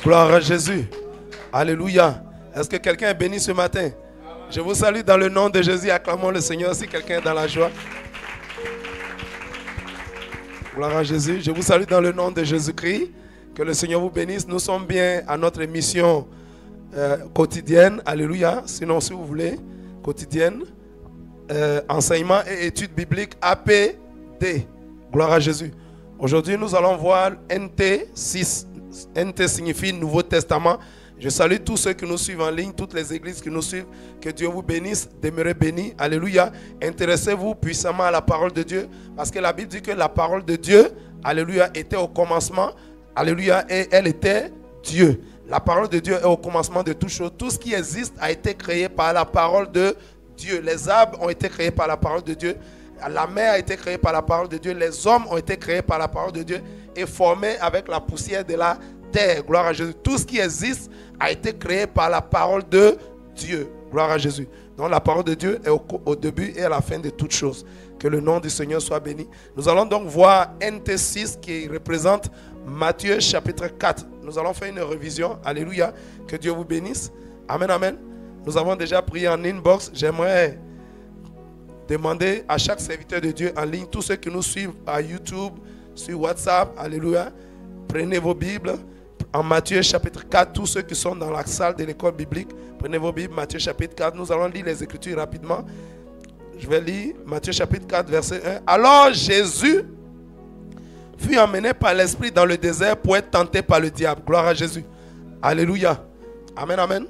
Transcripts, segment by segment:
Gloire à Jésus. Alléluia. Est-ce que quelqu'un est béni ce matin? Je vous salue dans le nom de Jésus. Acclamons le Seigneur si quelqu'un est dans la joie. Gloire à Jésus. Je vous salue dans le nom de Jésus-Christ. Que le Seigneur vous bénisse. Nous sommes bien à notre émission quotidienne. Alléluia. Sinon, si vous voulez, quotidienne. Enseignement et études bibliques APD. Gloire à Jésus. Aujourd'hui, nous allons voir NT6. NT signifie Nouveau Testament. Je salue tous ceux qui nous suivent en ligne, toutes les églises qui nous suivent. Que Dieu vous bénisse, demeurez bénis. Alléluia. Intéressez-vous puissamment à la parole de Dieu. Parce que la Bible dit que la parole de Dieu, alléluia, était au commencement. Alléluia. Et elle était Dieu. La parole de Dieu est au commencement de toutes choses. Tout ce qui existe a été créé par la parole de Dieu. Les arbres ont été créés par la parole de Dieu. La mer a été créée par la parole de Dieu. Les hommes ont été créés par la parole de Dieu et formés avec la poussière de la terre. Gloire à Jésus. Tout ce qui existe a été créé par la parole de Dieu. Gloire à Jésus. Donc la parole de Dieu est au début et à la fin de toutes choses. Que le nom du Seigneur soit béni. Nous allons donc voir NT6 qui représente Matthieu chapitre 4. Nous allons faire une révision. Alléluia. Que Dieu vous bénisse. Amen, amen. Nous avons déjà prié en inbox. J'aimerais demander à chaque serviteur de Dieu en ligne, tous ceux qui nous suivent à YouTube, sur WhatsApp, alléluia, prenez vos Bibles. En Matthieu chapitre 4, tous ceux qui sont dans la salle de l'école biblique, prenez vos Bibles, Matthieu chapitre 4. Nous allons lire les Écritures rapidement. Je vais lire Matthieu chapitre 4, verset 1. Alors Jésus fut emmené par l'Esprit dans le désert pour être tenté par le diable. Gloire à Jésus. Alléluia. Amen, amen.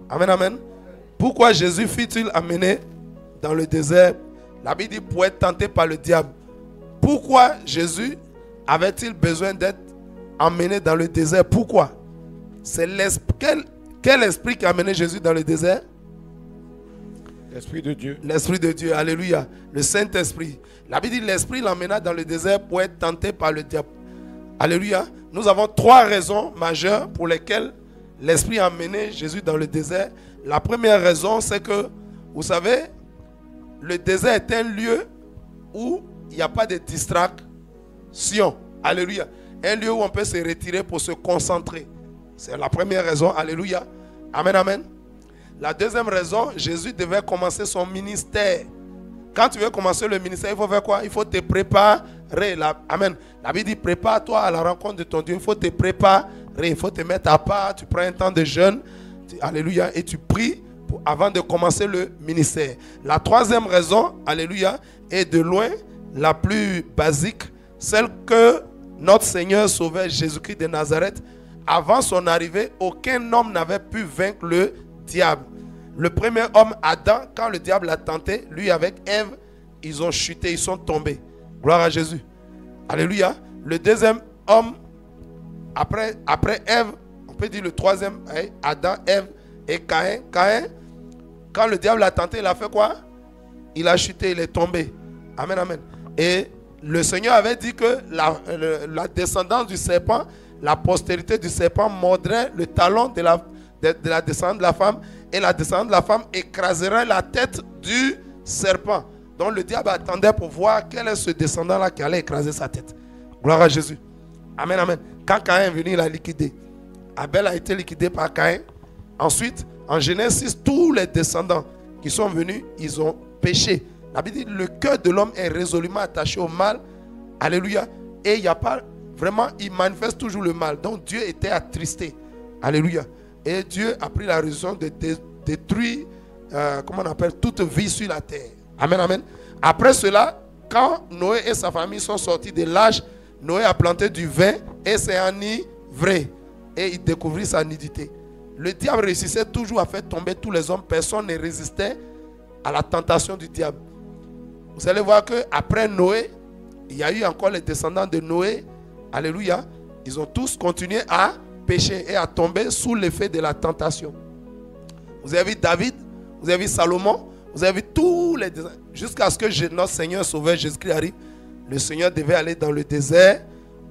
Amen, amen. Pourquoi Jésus fut-il amené dans le désert? La Bible dit pour être tenté par le diable. Pourquoi Jésus avait-il besoin d'être emmené dans le désert? Pourquoi? C'est quel esprit qui a amené Jésus dans le désert? L'Esprit de Dieu. L'Esprit de Dieu, alléluia. Le Saint-Esprit. La Bible dit l'Esprit l'emmena dans le désert pour être tenté par le diable. Alléluia. Nous avons trois raisons majeures pour lesquelles l'Esprit a amené Jésus dans le désert. La première raison, c'est que, vous savez, le désert est un lieu où il n'y a pas de distraction. Alléluia. Un lieu où on peut se retirer pour se concentrer. C'est la première raison. Alléluia. Amen, amen. La deuxième raison, Jésus devait commencer son ministère. Quand tu veux commencer le ministère, il faut faire quoi? Il faut te préparer. Amen. La Bible dit prépare-toi à la rencontre de ton Dieu. Il faut te préparer. Il faut te mettre à part. Tu prends un temps de jeûne. Alléluia. Et tu pries avant de commencer le ministère. La troisième raison, alléluia, est de loin la plus basique, celle que notre Seigneur Sauveur Jésus-Christ de Nazareth, avant son arrivée, aucun homme n'avait pu vaincre le diable. Le premier homme, Adam, quand le diable l'a tenté, lui avec Ève, ils ont chuté, ils sont tombés. Gloire à Jésus. Alléluia. Le deuxième homme, après Ève, on peut dire le troisième, Adam, Ève et Caïn. Caïn, quand le diable l'a tenté, il a fait quoi? Il a chuté, il est tombé. Amen, amen. Et le Seigneur avait dit que la descendance du serpent, la postérité du serpent mordrait le talon de la descendante de la femme, et la descendante de la femme écraserait la tête du serpent. Donc le diable attendait pour voir quel est ce descendant-là qui allait écraser sa tête. Gloire à Jésus. Amen, amen. Quand Caïn est venu, il a liquidé. Abel a été liquidé par Caïn. Ensuite, en Genèse 6, tous les descendants qui sont venus, ils ont péché. La Bible dit le cœur de l'homme est résolument attaché au mal. Alléluia. Et il n'y a pas vraiment, il manifeste toujours le mal. Donc Dieu était attristé. Alléluia. Et Dieu a pris la résolution de détruire, comment on appelle, toute vie sur la terre. Amen, amen. Après cela, quand Noé et sa famille sont sortis de l'âge, Noé a planté du vin et s'est enivré. Et il découvrit sa nudité. Le diable réussissait toujours à faire tomber tous les hommes. Personne ne résistait à la tentation du diable. Vous allez voir qu'après Noé, il y a eu encore les descendants de Noé. Alléluia. Ils ont tous continué à pécher et à tomber sous l'effet de la tentation. Vous avez vu David, vous avez vu Salomon, vous avez vu tous les descendants. Jusqu'à ce que notre Seigneur Sauveur Jésus-Christ arrive, le Seigneur devait aller dans le désert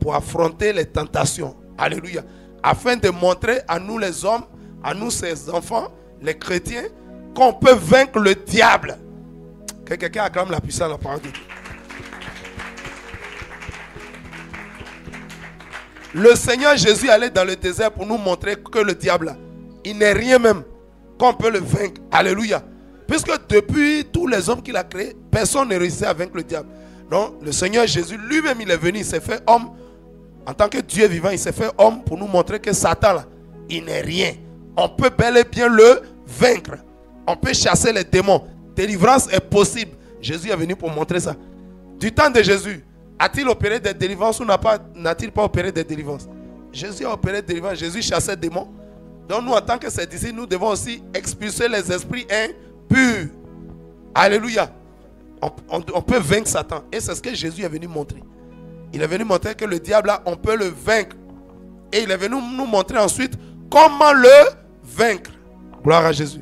pour affronter les tentations. Alléluia. Afin de montrer à nous les hommes, à nous ses enfants, les chrétiens, qu'on peut vaincre le diable. Que quelqu'un acclame la puissance de la parole de Dieu. Le Seigneur Jésus allait dans le désert pour nous montrer que le diable, là, il n'est rien même, qu'on peut le vaincre. Alléluia. Puisque depuis tous les hommes qu'il a créés, personne ne réussissait à vaincre le diable. Non, le Seigneur Jésus lui-même, il est venu, il s'est fait homme. En tant que Dieu vivant, il s'est fait homme pour nous montrer que Satan, là, il n'est rien. On peut bel et bien le vaincre. On peut chasser les démons. Délivrance est possible. Jésus est venu pour montrer ça. Du temps de Jésus, a-t-il opéré des délivrances ou n'a-t-il pas opéré des délivrances? Jésus a opéré des délivrances. Jésus chassait des démons. Donc nous, en tant que ses disciples, nous devons aussi expulser les esprits impurs. Alléluia. On peut vaincre Satan. Et c'est ce que Jésus est venu montrer. Il est venu montrer que le diable, là, on peut le vaincre. Et il est venu nous montrer ensuite comment le vaincre. Gloire à Jésus.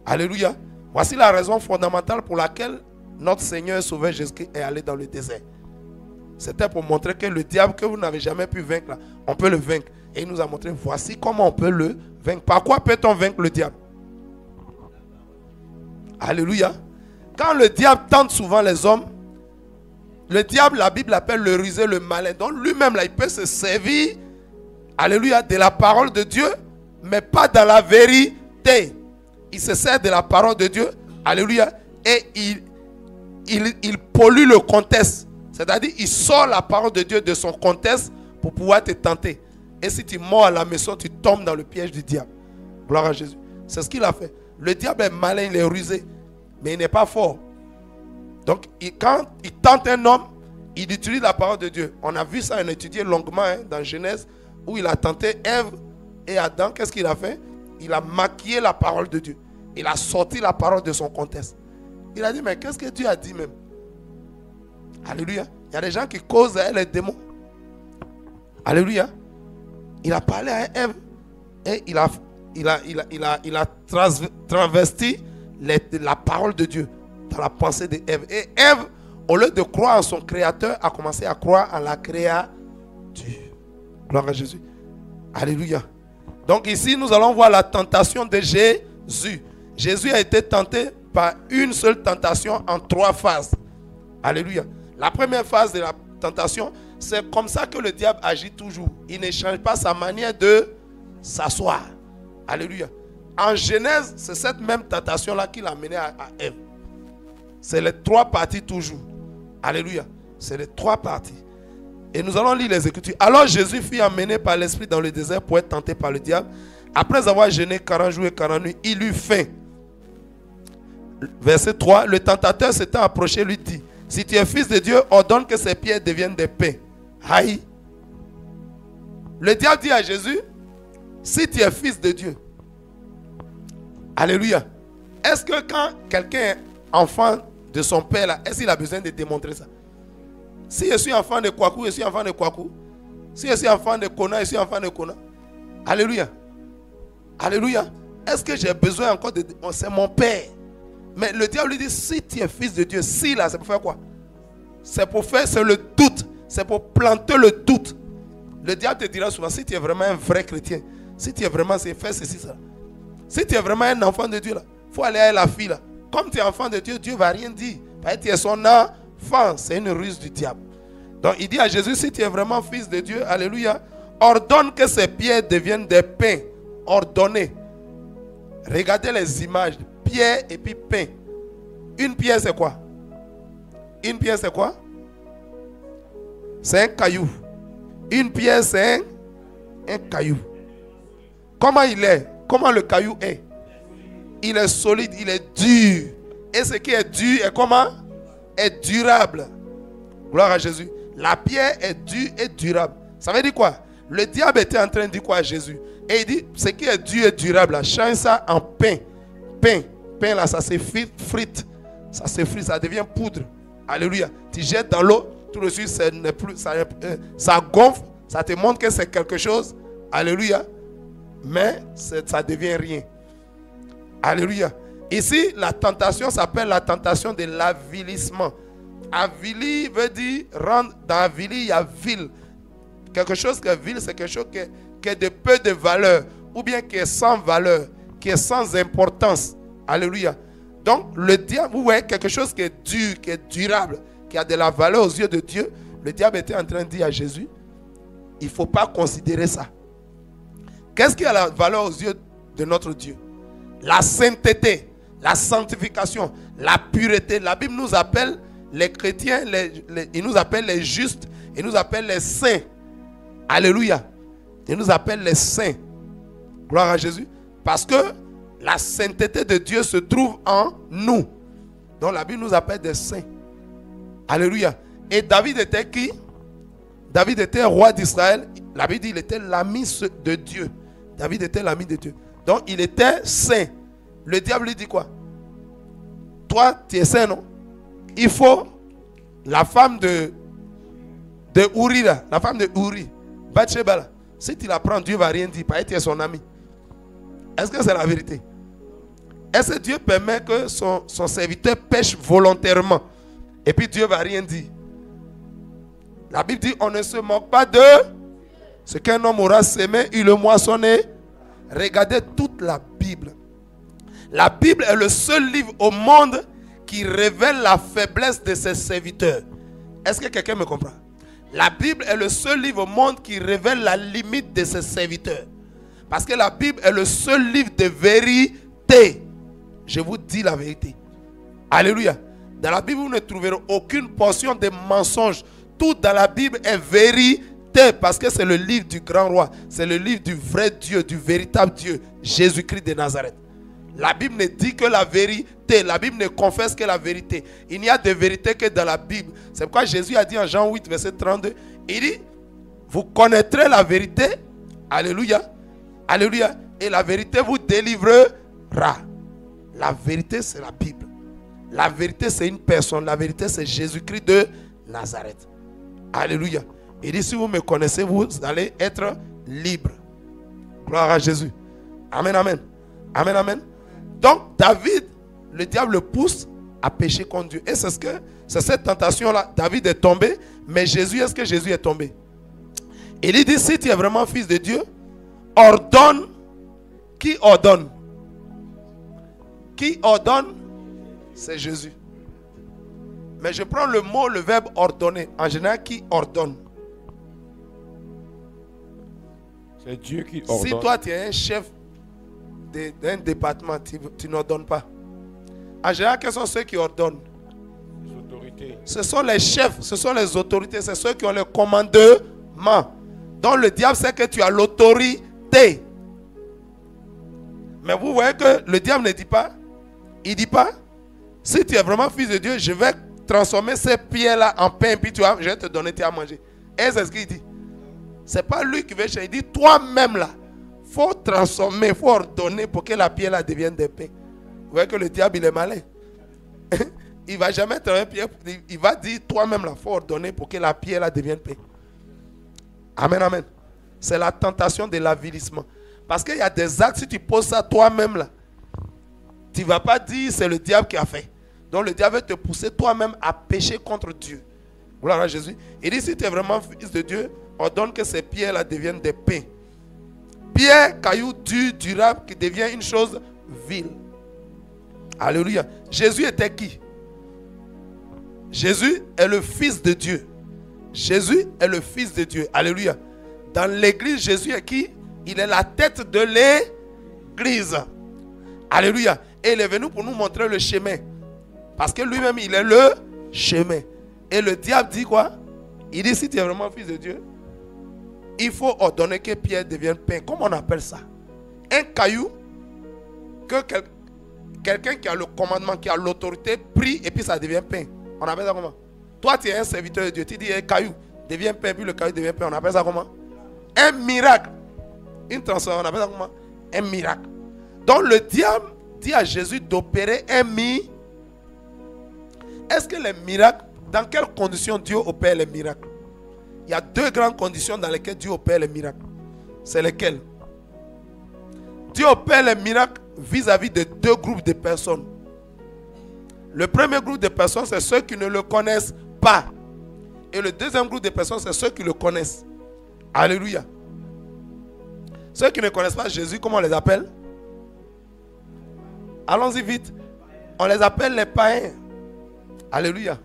Alléluia. Voici la raison fondamentale pour laquelle notre Seigneur et Sauveur Jésus-Christ est allé dans le désert. C'était pour montrer que le diable que vous n'avez jamais pu vaincre, là, on peut le vaincre. Et il nous a montré, voici comment on peut le vaincre. Par quoi peut-on vaincre le diable? Alléluia. Quand le diable tente souvent les hommes, le diable, la Bible l'appelle le rusé, le malin. Donc lui-même, là, il peut se servir, alléluia, de la parole de Dieu, mais pas dans la vérité. Il se sert de la parole de Dieu, alléluia, et il pollue le contexte. C'est-à-dire, il sort la parole de Dieu de son contexte pour pouvoir te tenter. Et si tu mords à la maison, tu tombes dans le piège du diable. Gloire à Jésus. C'est ce qu'il a fait. Le diable est malin, il est rusé, mais il n'est pas fort. Donc, quand il tente un homme, il utilise la parole de Dieu. On a vu ça, on a étudié longuement dans Genèse, où il a tenté Ève et Adam. Qu'est-ce qu'il a fait? Il a maquillé la parole de Dieu. Il a sorti la parole de son contexte. Il a dit, mais qu'est-ce que Dieu a dit même? Alléluia. Il y a des gens qui causent à elle les démons. Alléluia. Il a parlé à Ève et il a travesti la parole de Dieu dans la pensée d'Ève. Et Ève, au lieu de croire en son créateur, a commencé à croire en la créature. Gloire à Jésus. Alléluia. Donc ici, nous allons voir la tentation de Jésus. Jésus a été tenté par une seule tentation en 3 phases. Alléluia. La première phase de la tentation, c'est comme ça que le diable agit toujours. Il ne change pas sa manière de s'asseoir. Alléluia. En Genèse, c'est cette même tentation-là qu'il a menée à Ève. C'est les 3 parties toujours. Alléluia. C'est les 3 parties. Et nous allons lire les Écritures. Alors Jésus fut emmené par l'Esprit dans le désert pour être tenté par le diable. Après avoir jeûné 40 jours et 40 nuits, il eut faim. Verset 3. Le tentateur s'étant approché lui dit, si tu es fils de Dieu, ordonne que ces pierres deviennent des pains. Aïe. Le diable dit à Jésus, si tu es fils de Dieu. Alléluia. Est-ce que quand quelqu'un est enfant de son père, là, est-ce qu'il a besoin de démontrer ça? Si je suis enfant de Kwaku, je suis enfant de Kwaku. Si je suis enfant de Kona, je suis enfant de Kona. Alléluia. Alléluia. Est-ce que j'ai besoin encore de... C'est mon père. Mais le diable lui dit, si tu es fils de Dieu, si là, c'est pour faire quoi? C'est pour faire, c'est le doute. C'est pour planter le doute. Le diable te dira souvent, si tu es vraiment un vrai chrétien, si tu es vraiment, c'est faire ceci, ça. Si tu es vraiment un enfant de Dieu, là, il faut aller à la fille, là. Comme tu es enfant de Dieu, Dieu ne va rien dire. Parce que tu es son enfant. C'est une ruse du diable. Donc il dit à Jésus, si tu es vraiment fils de Dieu, alléluia, ordonne que ces pierres deviennent des pains. Ordonnez. Regardez les images. Pierre et puis pain. Une pierre c'est quoi? Une pierre c'est quoi? C'est un caillou. Une pierre c'est un caillou. Comment il est? Comment le caillou est? Il est solide, il est dur. Et ce qui est dur est comment? Est durable. Gloire à Jésus. La pierre est dure et durable. Ça veut dire quoi? Le diable était en train de dire quoi à Jésus? Et il dit, ce qui est dur et durable, là, change ça en pain. Pain. Pain là, ça se frite. Ça se frite, ça devient poudre. Alléluia. Tu jettes dans l'eau, tout de suite, ça gonfle. Ça te montre que c'est quelque chose. Alléluia. Mais ça devient rien. Alléluia. Ici, la tentation s'appelle la tentation de l'avilissement. Avilir veut dire rendre. Dans avilir, il y a vil. Quelque chose que vil, c'est quelque chose qui est de peu de valeur. Ou bien qui est sans valeur. Qui est sans importance. Alléluia. Donc, le diable, vous voyez, quelque chose qui est dur, qui est durable, qui a de la valeur aux yeux de Dieu. Le diable était en train de dire à Jésus, Il ne faut pas considérer ça. Qu'est-ce qui a la valeur aux yeux de notre Dieu? La sainteté, la sanctification, la pureté. La Bible nous appelle les chrétiens, il nous appelle les justes, il nous appelle les saints. Alléluia. Il nous appelle les saints. Gloire à Jésus. Parce que la sainteté de Dieu se trouve en nous. Donc la Bible nous appelle des saints. Alléluia. Et David était qui? David était roi d'Israël. La Bible dit qu'il était l'ami de Dieu. David était l'ami de Dieu. Donc il était saint. Le diable lui dit quoi? Toi, tu es saint, non? Il faut la femme de Uri, là, la femme de Uri, Bathsheba, là. Si tu la prends, Dieu ne va rien dire. Parce que tu es son ami. Est-ce que c'est la vérité? Est-ce que Dieu permet que son serviteur pêche volontairement? Et puis Dieu ne va rien dire. La Bible dit, on ne se moque pas de ce qu'un homme aura sémé, il le moissonné. Regardez toute la Bible. La Bible est le seul livre au monde qui révèle la faiblesse de ses serviteurs. Est-ce que quelqu'un me comprend? La Bible est le seul livre au monde qui révèle la limite de ses serviteurs. Parce que la Bible est le seul livre de vérité. Je vous dis la vérité. Alléluia. Dans la Bible, vous ne trouverez aucune portion de mensonge. Tout dans la Bible est vérité. Parce que c'est le livre du grand roi. C'est le livre du vrai Dieu, du véritable Dieu, Jésus-Christ de Nazareth. La Bible ne dit que la vérité. La Bible ne confesse que la vérité. Il n'y a de vérité que dans la Bible. C'est pourquoi Jésus a dit en Jean 8, verset 32, il dit, vous connaîtrez la vérité. Alléluia. Alléluia. Et la vérité vous délivrera. La vérité, c'est la Bible. La vérité, c'est une personne. La vérité, c'est Jésus-Christ de Nazareth. Alléluia. Il dit, si vous me connaissez, vous allez être libre. Gloire à Jésus. Amen, amen. Amen, amen. Donc, David, le diable le pousse à pécher contre Dieu. Et c'est cette tentation-là. David est tombé, mais Jésus, est-ce que Jésus est tombé? Il dit, si tu es vraiment fils de Dieu, ordonne. Qui ordonne? Qui ordonne? C'est Jésus. Mais je prends le mot, le verbe ordonner. En général, qui ordonne? C'est Dieu qui ordonne. Si toi, tu es un chef d'un département, tu n'ordonnes pas. En général, quels sont ceux qui ordonnent? Les autorités. Ce sont les chefs, ce sont les autorités, c'est ceux qui ont le commandement. Donc le diable sait que tu as l'autorité. Mais vous voyez que le diable ne dit pas. Il ne dit pas, si tu es vraiment fils de Dieu, je vais transformer ces pierres-là en pain, puis je vais te donner à manger. Et c'est ce qu'il dit. Ce n'est pas lui qui veut chercher. Il dit, toi-même là, il faut transformer, il faut ordonner pour que la pierre là devienne des pains. Vous voyez que le diable, il est malin. Il ne va jamais travailler pierre. Il va dire, toi-même là, il faut ordonner pour que la pierre là devienne pain. Amen, amen. C'est la tentation de l'avilissement. Parce qu'il y a des actes, si tu poses ça toi-même là, tu ne vas pas dire c'est le diable qui a fait. Donc le diable va te pousser toi-même à pécher contre Dieu. Gloire à Jésus. Il dit, si tu es vraiment fils de Dieu, ordonne que ces pierres-là deviennent des pains. Pierre, caillou dur, durable, qui devient une chose vile. Alléluia. Jésus était qui? Jésus est le Fils de Dieu. Jésus est le Fils de Dieu. Alléluia. Dans l'église, Jésus est qui? Il est la tête de l'église. Alléluia. Et il est venu pour nous montrer le chemin. Parce que lui-même, il est le chemin. Et le diable dit quoi? Il dit, si tu es vraiment fils de Dieu, il faut ordonner que pierre devienne pain. Comment on appelle ça? Un caillou que quelqu'un qui a le commandement, qui a l'autorité, prie et puis ça devient pain. On appelle ça comment? Toi, tu es un serviteur de Dieu. Tu dis un caillou devient pain, puis le caillou devient pain. On appelle ça comment? Un miracle. Une transformation. On appelle ça comment? Un miracle. Donc le diable dit à Jésus d'opérer un miracle. Est-ce que les miracles, dans quelles conditions Dieu opère les miracles? Il y a deux grandes conditions dans lesquelles Dieu opère les miracles. C'est lesquelles? Dieu opère les miracles vis-à-vis de deux groupes de personnes. Le premier groupe de personnes, c'est ceux qui ne le connaissent pas. Et le deuxième groupe de personnes, c'est ceux qui le connaissent. Alléluia. Ceux qui ne connaissent pas Jésus, comment on les appelle? Allons-y vite. On les appelle les païens. Alléluia.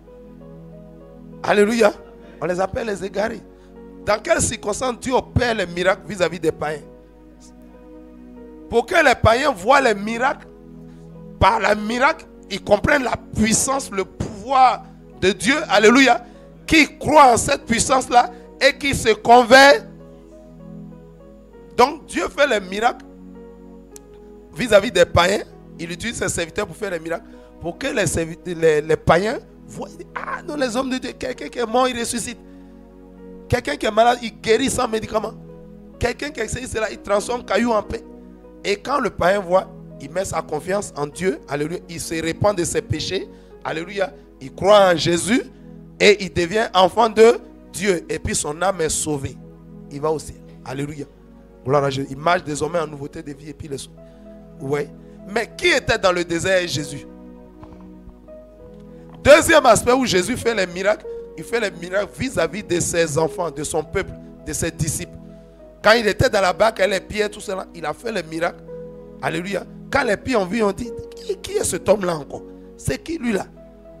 Alléluia. On les appelle les égarés. Dans quelles circonstances Dieu opère les miracles vis-à-vis des païens? Pour que les païens voient les miracles, par les miracles, ils comprennent la puissance, le pouvoir de Dieu, alléluia, qui croient en cette puissance-là et qui se convertent. Donc Dieu fait les miracles vis-à-vis des païens. Il utilise ses serviteurs pour faire les miracles, pour que les païens voient. Ah non, les hommes de Dieu, quelqu'un qui est mort, il ressuscite. Quelqu'un qui est malade, il guérit sans médicament. Quelqu'un qui essaie cela, il transforme caillou en paix. Et quand le païen voit, il met sa confiance en Dieu, alléluia, il se répand de ses péchés, alléluia, il croit en Jésus et il devient enfant de Dieu. Et puis son âme est sauvée. Il va au ciel. Alléluia. Gloire à Jésus. Il marche désormais en nouveauté de vie et puis le sauve. Oui. Mais qui était dans le désert? Jésus. Deuxième aspect où Jésus fait les miracles, il fait les miracles vis-à-vis de ses enfants, de son peuple, de ses disciples. Quand il était dans la barque avec les pieds, tout cela, il a fait les miracles. Alléluia. Quand les pieds ont vu, on dit, qui est cet homme-là encore? C'est qui lui là?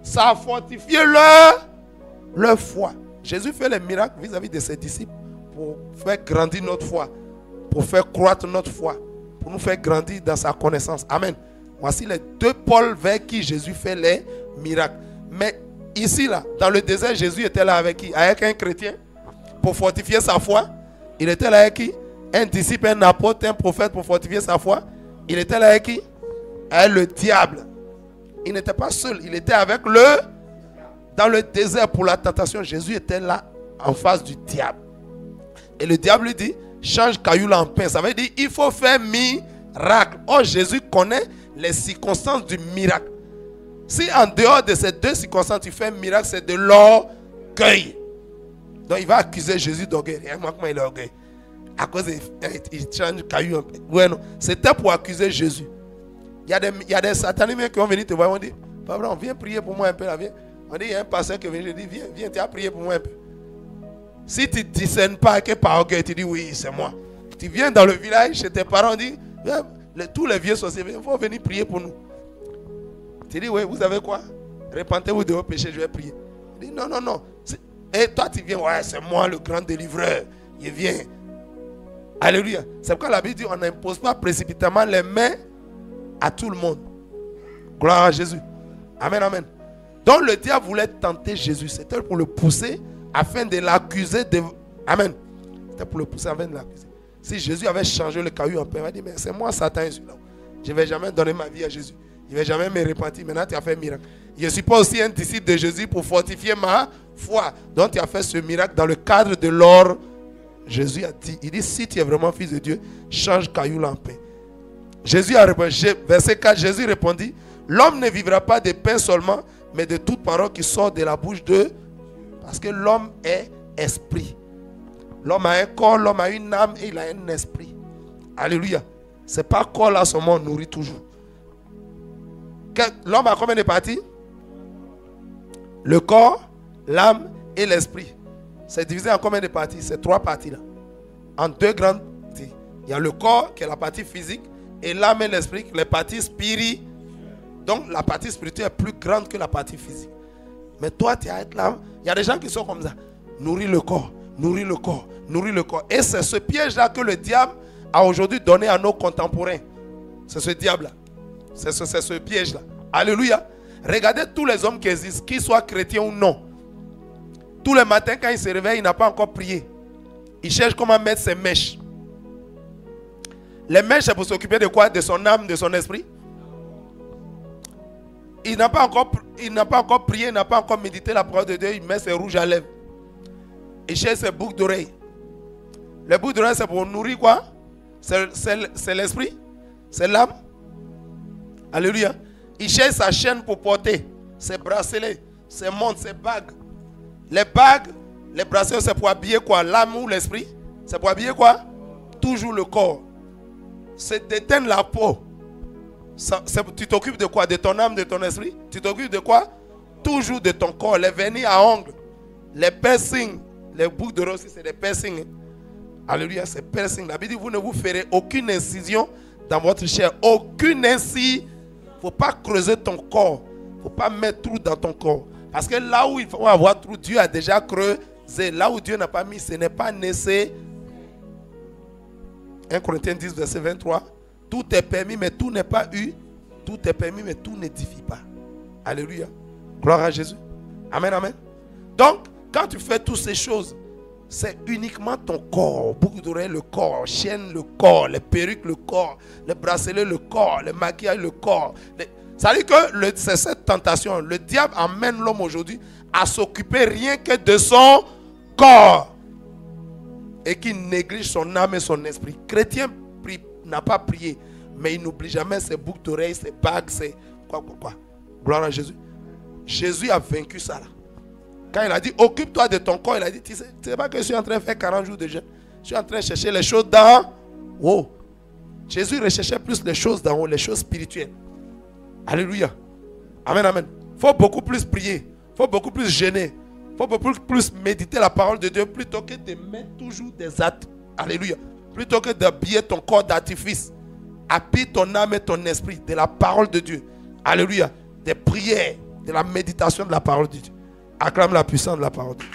Ça a fortifié leur foi. Jésus fait les miracles vis-à-vis de ses disciples pour faire grandir notre foi, pour faire croître notre foi, pour nous faire grandir dans sa connaissance. Amen. Voici les deux pôles vers qui Jésus fait les miracles. Mais ici, là, dans le désert, Jésus était là avec qui? Avec un chrétien pour fortifier sa foi. Il était là avec qui? Un disciple, un apôtre, un prophète pour fortifier sa foi. Il était là avec qui? Avec le diable. Il n'était pas seul, il était avec dans le désert pour la tentation. Jésus était là en face du diable. Et le diable lui dit, change caillou en pain. Ça veut dire, il faut faire miracle. Or, Jésus connaît les circonstances du miracle. Si en dehors de ces deux circonstances, tu fais un miracle, c'est de l'orgueil. Donc, il va accuser Jésus d'orgueil. Regarde-moi comment il est orgueil. À cause il change caillou un peu. Ouais, non. C'était pour accuser Jésus. Il y a des satanistes qui vont venir te voir. On dit, Papa, viens prier pour moi un peu. Là, viens. On dit, il y a un pasteur qui vient. Je dis, viens, tu as prié pour moi un peu. Si tu ne discernes pas que par orgueil, tu dis, oui, c'est moi. Tu viens dans le village chez tes parents, on dit, tous les vieux sorciers, il faut venir prier pour nous. Tu dis, oui, vous savez quoi? Repentez-vous de vos péchés, je vais prier. Il dit, non, non, non. Et toi, tu viens, ouais, c'est moi le grand délivreur. Il vient. Alléluia. C'est pourquoi la Bible dit, on n'impose pas précipitamment les mains à tout le monde. Gloire à Jésus. Amen, amen. Donc le diable voulait tenter Jésus. C'était pour le pousser afin de l'accuser de... Amen. C'était pour le pousser afin de l'accuser. Si Jésus avait changé le caillou en pain, il va dire, mais c'est moi Satan, celui-là. Je ne vais jamais donner ma vie à Jésus. Je ne vais jamais me repentir. Maintenant, tu as fait un miracle. Je ne suis pas aussi un disciple de Jésus pour fortifier ma foi. Donc, tu as fait ce miracle dans le cadre de l'or. Jésus a dit, il dit, si tu es vraiment fils de Dieu, change caillou en pain. Jésus a répondu, verset 4, Jésus répondit, l'homme ne vivra pas de pain seulement, mais de toute parole qui sort de la bouche de... Parce que l'homme est esprit. L'homme a un corps, l'homme a une âme et il a un esprit. Alléluia. Ce n'est pas corps là seulement on nourrit toujours. L'homme a combien de parties? Le corps, l'âme et l'esprit. C'est divisé en combien de parties? C'est 3 parties là. En 2 grandes parties. Il y a le corps qui est la partie physique et l'âme et l'esprit qui sont les parties spirituelles. Donc la partie spirituelle est plus grande que la partie physique. Mais toi tu as être là. Il y a des gens qui sont comme ça. Nourrir le corps, nourrir le corps, nourrir le corps. Et c'est ce piège là que le diable a aujourd'hui donné à nos contemporains. C'est ce diable là. C'est ce piège là. Alléluia. Regardez tous les hommes qui existent, qu'ils soient chrétiens ou non. Tous les matins quand il se réveille, il n'a pas encore prié. Il cherche comment mettre ses mèches. Les mèches, c'est pour s'occuper de quoi? De son âme, de son esprit. Il n'a pas encore prié, il n'a pas encore médité la parole de Dieu. Il met ses rouges à lèvres. Il cherche ses boucles d'oreilles. Les boucles d'oreilles, c'est pour nourrir quoi? C'est l'esprit. C'est l'âme. Alléluia. Il cherche sa chaîne pour porter. Ses bracelets, ses montres, ses bagues. Les bagues, les bracelets, c'est pour habiller quoi? L'âme ou l'esprit? C'est pour habiller quoi? Toujours le corps. C'est d'éteindre la peau. Tu t'occupes de quoi? De ton âme, de ton esprit? Tu t'occupes de quoi? Toujours de ton corps. Les vernis à ongles, les piercings, les boucles de rose, c'est des piercings. Alléluia, c'est piercing. La Bible dit, vous ne vous ferez aucune incision dans votre chair. Aucune incision. Il ne faut pas creuser ton corps. Il ne faut pas mettre trou dans ton corps. Parce que là où il faut avoir trou, Dieu a déjà creusé. Là où Dieu n'a pas mis, ce n'est pas nécessaire. 1 Corinthiens 10, verset 23. Tout est permis, mais tout n'est pas eu. Tout est permis, mais tout n'édifie pas. Alléluia. Gloire à Jésus. Amen, amen. Donc, quand tu fais toutes ces choses, c'est uniquement ton corps. Boucle d'oreille, le corps. Chaîne, le corps. Les perruques, le corps. Les bracelets, le corps. Les maquillages, le corps. Ça veut dire que c'est cette tentation. Le diable amène l'homme aujourd'hui à s'occuper rien que de son corps. Et qui néglige son âme et son esprit. Chrétien n'a pas prié, mais il n'oublie jamais ses boucles d'oreilles, ses bagues, ses quoi. Gloire à Jésus. Jésus a vaincu ça là. Quand il a dit occupe-toi de ton corps, il a dit tu sais pas que je suis en train de faire 40 jours de jeûne. Je suis en train de chercher les choses d'en haut. Jésus recherchait plus les choses d'en haut, les choses spirituelles. Alléluia. Amen, amen. Il faut beaucoup plus prier. Il faut beaucoup plus jeûner. Il faut beaucoup plus méditer la parole de Dieu plutôt que de mettre toujours des actes. Alléluia. Plutôt que d'habiller ton corps d'artifice. Habille ton âme et ton esprit de la parole de Dieu. Alléluia. Des prières, de la méditation de la parole de Dieu. Acclame la puissance de la parole de Dieu.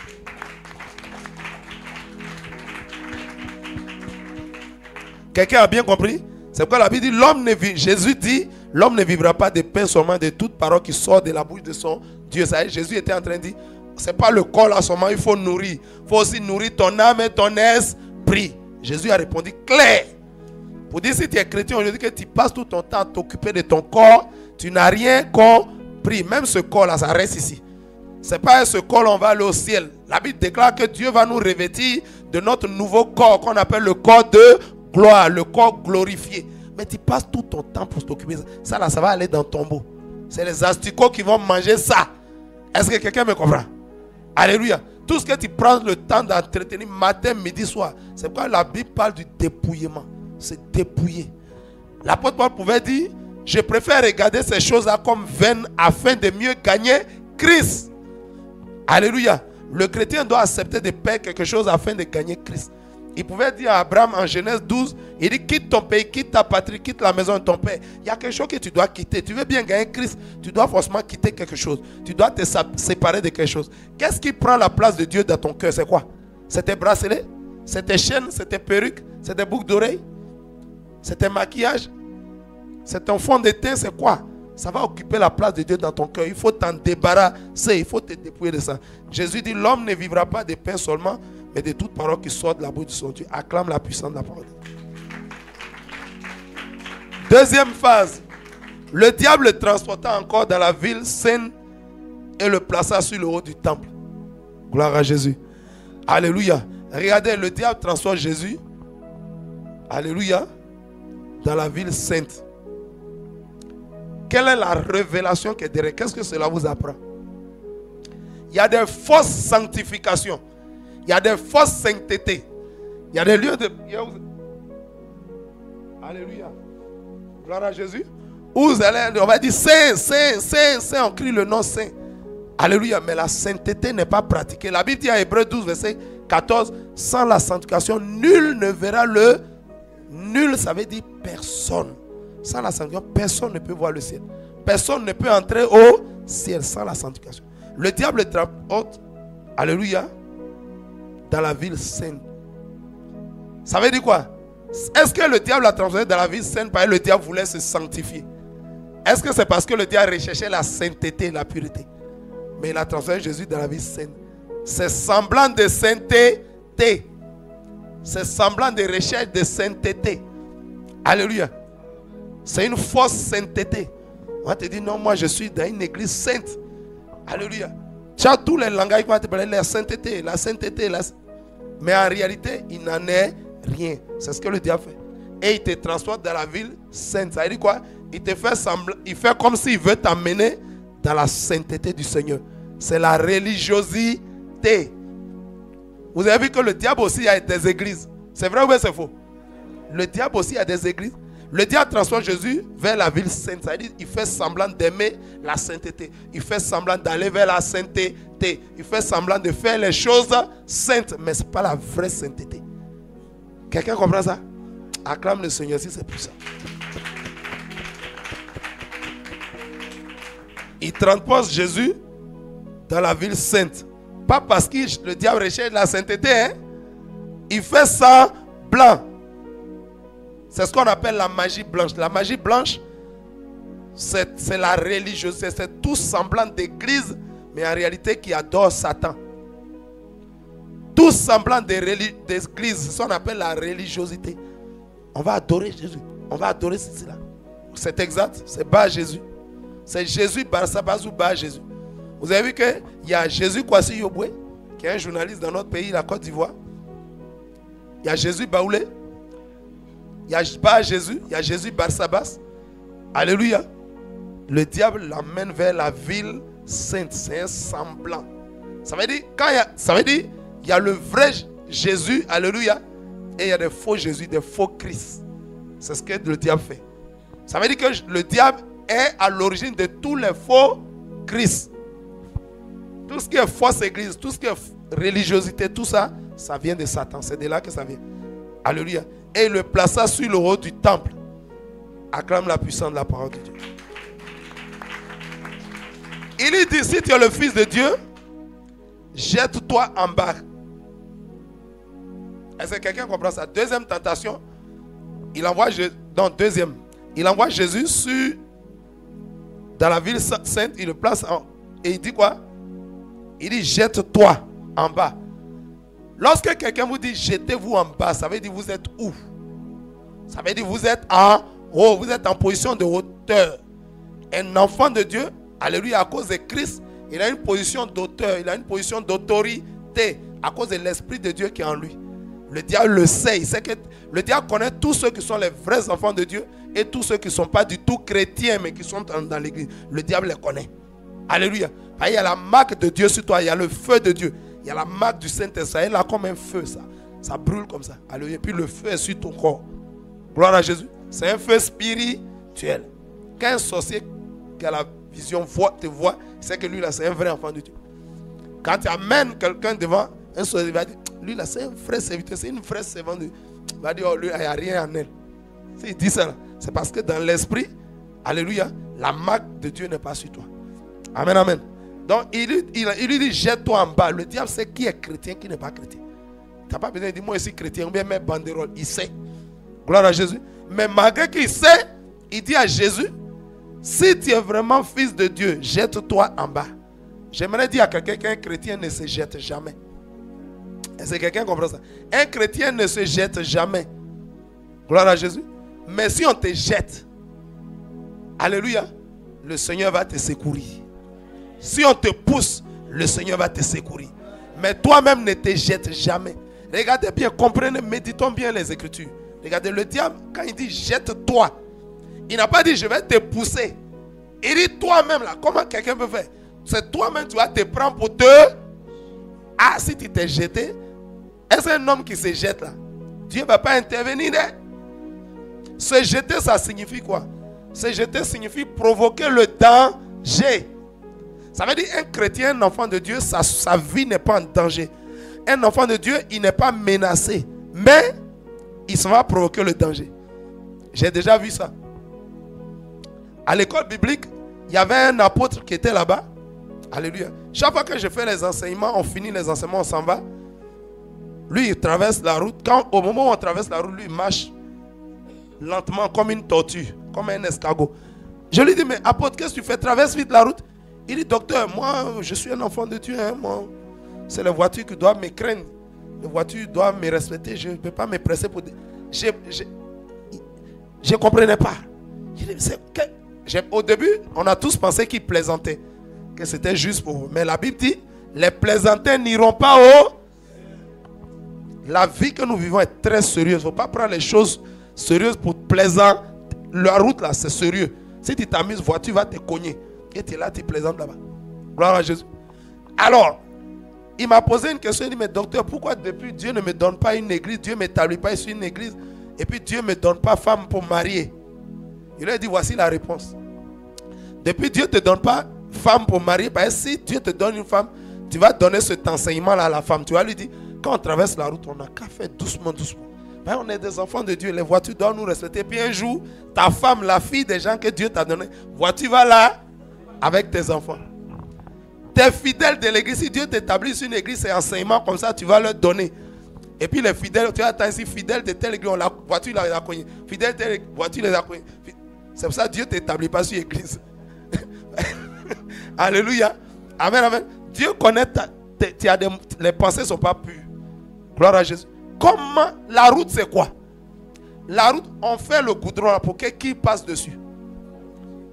Quelqu'un a bien compris? C'est pourquoi la Bible dit, Jésus dit, l'homme ne vivra pas de pain seulement, de toute parole qui sort de la bouche de son Dieu. Ça, Jésus était en train de dire, c'est pas le corps là seulement, il faut nourrir. Il faut aussi nourrir ton âme et ton esprit. Jésus a répondu clair. Pour dire si tu es chrétien aujourd'hui que tu passes tout ton temps à t'occuper de ton corps, tu n'as rien compris. Même ce corps là, ça reste ici. C'est pas ce corps là, on va aller au ciel. La Bible déclare que Dieu va nous revêtir de notre nouveau corps qu'on appelle le corps de gloire, le corps glorifié. Mais tu passes tout ton temps pour t'occuper de ça. Ça là, ça va aller dans ton tombeau. C'est les asticots qui vont manger ça. Est-ce que quelqu'un me comprend? Alléluia. Tout ce que tu prends le temps d'entretenir matin, midi, soir. C'est pourquoi la Bible parle du dépouillement. C'est dépouiller. L'apôtre Paul pouvait dire, je préfère regarder ces choses-là comme vaines afin de mieux gagner Christ. Alléluia. Le chrétien doit accepter de perdre quelque chose afin de gagner Christ. Il pouvait dire à Abraham en Genèse 12, il dit quitte ton pays, quitte ta patrie, quitte la maison de ton père. Il y a quelque chose que tu dois quitter. Tu veux bien gagner Christ, tu dois forcément quitter quelque chose. Tu dois te séparer de quelque chose. Qu'est-ce qui prend la place de Dieu dans ton cœur? C'est quoi? C'est tes bracelets? C'est tes chaînes? C'est tes perruques? C'est tes boucles d'oreilles? C'est tes maquillages? C'est ton fond de teint? C'est quoi? Ça va occuper la place de Dieu dans ton cœur. Il faut t'en débarrasser. Il faut te dépouiller de ça. Jésus dit l'homme ne vivra pas de pain seulement, mais de toute parole qui sort de la bouche de son Dieu. Acclame la puissance de la parole. Deuxième phase. Le diable le transporta encore dans la ville sainte et le plaça sur le haut du temple. Gloire à Jésus. Alléluia. Regardez, le diable transporte Jésus. Alléluia. Dans la ville sainte. Quelle est la révélation qui est derrière? Qu'est-ce que cela vous apprend? Il y a des fausses sanctifications. Il y a des fausses saintetés. Il y a des lieux de... Alléluia. Gloire à Jésus. Où vous allez, on va dire saint, saint, saint, saint. On crie le nom saint. Alléluia. Mais la sainteté n'est pas pratiquée. La Bible dit à Hébreux 12, verset 14. Sans la sanctification, nul ne verra le... Nul, ça veut dire personne. Sans la sanctification, personne ne peut voir le ciel. Personne ne peut entrer au ciel sans la sanctification. Le diable transporte, alléluia, dans la ville sainte. Ça veut dire quoi? Est-ce que le diable a transporté dans la ville sainte parce que le diable voulait se sanctifier? Est-ce que c'est parce que le diable recherchait la sainteté, la pureté? Mais il a transporté Jésus dans la ville sainte. C'est semblant de sainteté. C'est semblant de recherche de sainteté. Alléluia. C'est une fausse sainteté. On va te dire, non, moi je suis dans une église sainte. Alléluia. Tu as tous les langages qui vont te parler, la sainteté, la sainteté. Mais en réalité, il n'en est rien. C'est ce que le diable fait. Et il te transporte dans la ville sainte. Ça veut dire quoi? Il te fait semblant, il fait comme s'il veut t'amener dans la sainteté du Seigneur. C'est la religiosité. Vous avez vu que le diable aussi a des églises. C'est vrai ou bien c'est faux? Le diable aussi a des églises. Le diable transporte Jésus vers la ville sainte. Ça veut dire qu'il fait semblant d'aimer la sainteté. Il fait semblant d'aller vers la sainteté. Il fait semblant de faire les choses saintes. Mais ce n'est pas la vraie sainteté. Quelqu'un comprend ça? Acclame le Seigneur si c'est puissant. Il transporte Jésus dans la ville sainte. pas parce que le diable recherche la sainteté. Hein? Il fait ça blanc. C'est ce qu'on appelle la magie blanche. La magie blanche, c'est la religiosité. C'est tout semblant d'église, mais en réalité qui adore Satan. Tout semblant d'église, c'est ce qu'on appelle la religiosité. On va adorer Jésus. On va adorer ceci là. C'est exact. C'est bas Jésus. C'est Jésus Barsabas ou bas Jésus. Vous avez vu qu'il y a Jésus Kwasi Yoboué, qui est un journaliste dans notre pays, la Côte d'Ivoire. Il y a Jésus Baoulé. Il y a bas Jésus. Il y a Jésus Barsabas. Alléluia. Le diable l'amène vers la ville sainte. C'est un semblant. Ça veut dire, il y a le vrai Jésus. Alléluia. Et il y a des faux Jésus, des faux Christ. C'est ce que le diable fait. Ça veut dire que le diable est à l'origine de tous les faux Christ. Tout ce qui est fausse église, tout ce qui est religiosité, tout ça, ça vient de Satan. C'est de là que ça vient. Alléluia. Et il le plaça sur le haut du temple. Acclame la puissance de la parole de Dieu. Il lui dit, si tu es le fils de Dieu, jette-toi en bas. Est-ce que quelqu'un comprend ça? Deuxième tentation, il envoie Jésus dans la ville sainte, il le place et il dit quoi? Il dit jette-toi en bas. Lorsque quelqu'un vous dit jetez-vous en bas, ça veut dire vous êtes où? Ça veut dire vous êtes en haut, vous êtes en position de hauteur. Un enfant de Dieu, alléluia, à cause de Christ, il a une position d'auteur, il a une position d'autorité à cause de l'Esprit de Dieu qui est en lui. Le diable le sait, il sait que le diable connaît tous ceux qui sont les vrais enfants de Dieu et tous ceux qui ne sont pas du tout chrétiens mais qui sont dans l'église. Le diable les connaît. Alléluia. Il y a la marque de Dieu sur toi, il y a le feu de Dieu, il y a la marque du Saint-Esprit. Elle a comme un feu, ça brûle comme ça. Alléluia. Et puis le feu est sur ton corps. Gloire à Jésus. C'est un feu spirituel. Quand un sorcier qui a la vision te voit, il sait que lui là c'est un vrai enfant de Dieu. Quand tu amènes quelqu'un devant un sorcier, il va dire, lui là c'est un frère serviteur, c'est une vraie servante de Dieu. Il va dire, oh lui il n'y a rien en elle. S'il dit ça, c'est parce que dans l'esprit, alléluia, la marque de Dieu n'est pas sur toi. Amen, amen. Donc il lui dit, jette-toi en bas. Le diable sait qui est chrétien, qui n'est pas chrétien. Tu n'as pas besoin de dire, moi je suis chrétien, ou bien mes banderoles. Il sait. Gloire à Jésus. Mais malgré qu'il sait, il dit à Jésus, si tu es vraiment fils de Dieu, jette-toi en bas. J'aimerais dire à quelqu'un qu'un chrétien ne se jette jamais. Est-ce que quelqu'un comprend ça? Un chrétien ne se jette jamais. Gloire à Jésus. Mais si on te jette, alléluia, le Seigneur va te secourir. Si on te pousse, le Seigneur va te secourir. Mais toi-même ne te jette jamais. Regardez bien, comprenez, méditons bien les Écritures. Regardez, le diable, quand il dit jette-toi, il n'a pas dit je vais te pousser. Il dit toi-même là, comment quelqu'un peut faire? C'est toi-même, tu vas te prendre pour te... Ah, si tu t'es jeté, est-ce un homme qui se jette là? Dieu ne va pas intervenir. Hein? Se jeter, ça signifie quoi? Se jeter signifie provoquer le danger. Ça veut dire un chrétien, un enfant de Dieu, sa vie n'est pas en danger. Un enfant de Dieu, il n'est pas menacé. Mais il se va provoquer le danger. J'ai déjà vu ça. À l'école biblique, il y avait un apôtre qui était là-bas. Alléluia. Chaque fois que je fais les enseignements, on finit les enseignements, on s'en va. Lui, il traverse la route. Au moment où on traverse la route, lui, il marche lentement comme une tortue, comme un escargot. Je lui dis, mais apôtre, qu'est-ce que tu fais? Traverse vite la route. Il dit, docteur, moi, je suis un enfant de Dieu. Hein, moi, c'est les voitures qui doivent me craindre. Les voitures doivent me respecter. Je ne peux pas me presser pour... Je ne comprenais pas. Au début, on a tous pensé qu'il plaisantait. Que c'était juste pour vous. Mais la Bible dit, les plaisantins n'iront pas au... La vie que nous vivons est très sérieuse. Il ne faut pas prendre les choses sérieuses pour plaisant. La route là, c'est sérieux. Si tu t'amuses, voiture va te cogner. Et tu es là, tu plaisantes là-bas. Gloire à Jésus. Alors, il m'a posé une question. Il dit, mais docteur, pourquoi depuis Dieu ne me donne pas une église? Dieu ne m'établit pas sur une église. Et puis Dieu ne me donne pas femme pour marier. Il lui a dit, voici la réponse. Depuis Dieu ne te donne pas femme pour marier. Ben, si Dieu te donne une femme, tu vas donner cet enseignement-là à la femme. Tu vas lui dire, quand on traverse la route, on n'a qu'à faire doucement, doucement. Ben, on est des enfants de Dieu. Les voitures doivent nous respecter. Puis un jour, ta femme, la fille des gens que Dieu t'a donné, voiture va là avec tes enfants. Tes fidèles de l'église, si Dieu t'établit sur une église, c'est enseignement comme ça, tu vas leur donner. Et puis les fidèles, tu vas attendre ici, fidèles de telle église, la voiture les a cognés. Fidèles de telle voiture les a cognés. C'est pour ça que Dieu ne t'établit pas sur l'église. Alléluia. Amen, amen. Dieu connaît les pensées ne sont pas pures. Gloire à Jésus. Comment la route, c'est quoi? La route, on fait le goudron là pour que qui passe dessus.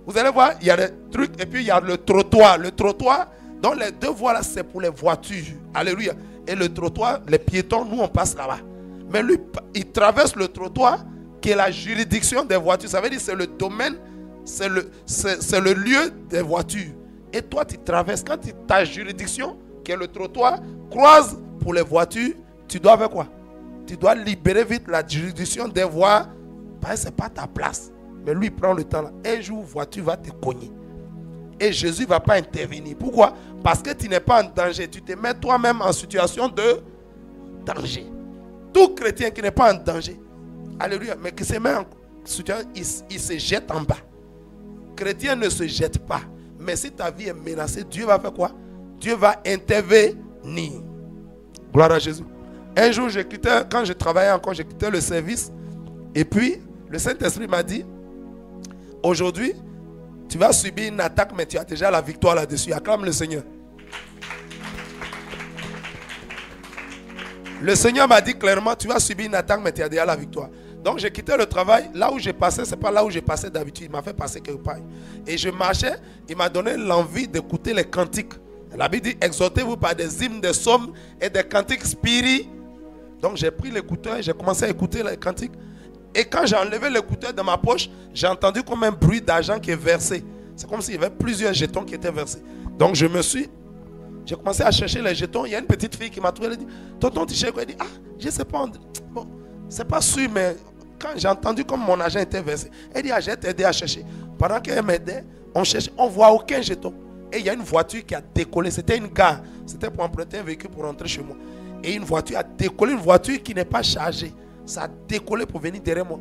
Vous allez voir, il y a des trucs et puis il y a le trottoir. Le trottoir, dans les deux voies là, c'est pour les voitures. Alléluia. Et le trottoir, les piétons, nous on passe là-bas. Mais lui, il traverse le trottoir qui est la juridiction des voitures. Ça veut dire que c'est le domaine, c'est le lieu des voitures. Et toi, tu traverses. Quand ta juridiction, qui est le trottoir, croise pour les voitures, tu dois faire quoi? Tu dois libérer vite la juridiction des voies. Parce que ce n'est pas ta place. Mais lui, il prend le temps là. Un jour, voiture va te cogner. Et Jésus ne va pas intervenir. Pourquoi? Parce que tu n'es pas en danger. Tu te mets toi-même en situation de danger. Tout chrétien qui n'est pas en danger, alléluia, mais qui se met en situation, il se jette en bas. Chrétien ne se jette pas. Mais si ta vie est menacée, Dieu va faire quoi? Dieu va intervenir. Gloire à Jésus. Un jour, quand je travaillais encore, j'ai quitté le service. Et puis, le Saint-Esprit m'a dit, aujourd'hui, tu vas subir une attaque, mais tu as déjà la victoire là-dessus. Acclame le Seigneur. Le Seigneur m'a dit clairement, tu vas subir une attaque, mais tu as déjà la victoire. Donc j'ai quitté le travail. Là où j'ai passé, ce n'est pas là où j'ai passé d'habitude. Il m'a fait passer quelque part. Et je marchais, il m'a donné l'envie d'écouter les cantiques. La Bible dit, exhortez-vous par des hymnes, des psaumes et des cantiques spirituels. Donc j'ai pris l'écouteur et j'ai commencé à écouter les cantiques. Et quand j'ai enlevé l'écouteur de ma poche, j'ai entendu comme un bruit d'argent qui est versé. C'est comme s'il y avait plusieurs jetons qui étaient versés. Donc j'ai commencé à chercher les jetons. Il y a une petite fille qui m'a trouvé. Elle dit, tonton, tu cherches quoi? Elle dit, ah, je ne sais pas. Bon, c'est pas sûr, mais quand j'ai entendu comme mon argent était versé, elle dit, ah, j'ai aidé à chercher. Pendant qu'elle m'aidait, on cherchait, on ne voit aucun jeton. Et il y a une voiture qui a décollé. C'était une gare. C'était pour emprunter un véhicule pour rentrer chez moi. Et une voiture a décollé, une voiture qui n'est pas chargée. Ça a décollé pour venir derrière moi.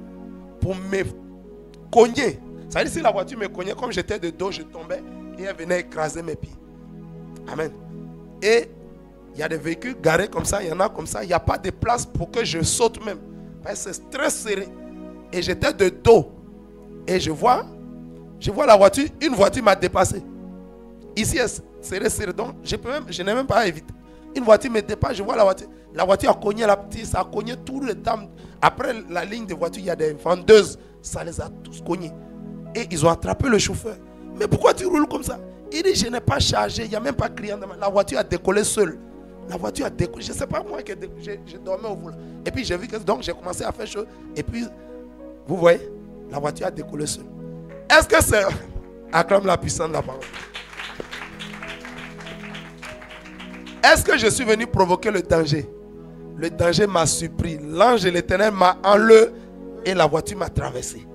Pour me cogner. Ça veut dire si la voiture me cognait, comme j'étais de dos, je tombais. Et elle venait écraser mes pieds. Amen. Et il y a des véhicules garés comme ça, il y en a comme ça. Il n'y a pas de place pour que je saute même. Parce que c'est très serré. Et j'étais de dos. Et je vois la voiture, une voiture m'a dépassé. Ici, c'est serré. Donc, je n'ai même pas évité. Une voiture me dépasse, je vois la voiture. La voiture a cogné la petite, ça a cogné tous les dames. Après la ligne de voiture, il y a des vendeuses. Ça les a tous cognés. Et ils ont attrapé le chauffeur. Mais pourquoi tu roules comme ça? Il dit, je n'ai pas chargé, il n'y a même pas client. La voiture a décollé seule. La voiture a décollé. Je ne sais pas moi que je dormais au volant. Et puis j'ai vu que donc j'ai commencé à faire chaud. Et puis, vous voyez, la voiture a décollé seule. Est-ce que c'est... Acclame la puissance de la parole. Est-ce que je suis venu provoquer le danger? Le danger m'a surpris. L'ange de l'Éternel m'a enlevé et la voiture m'a traversé.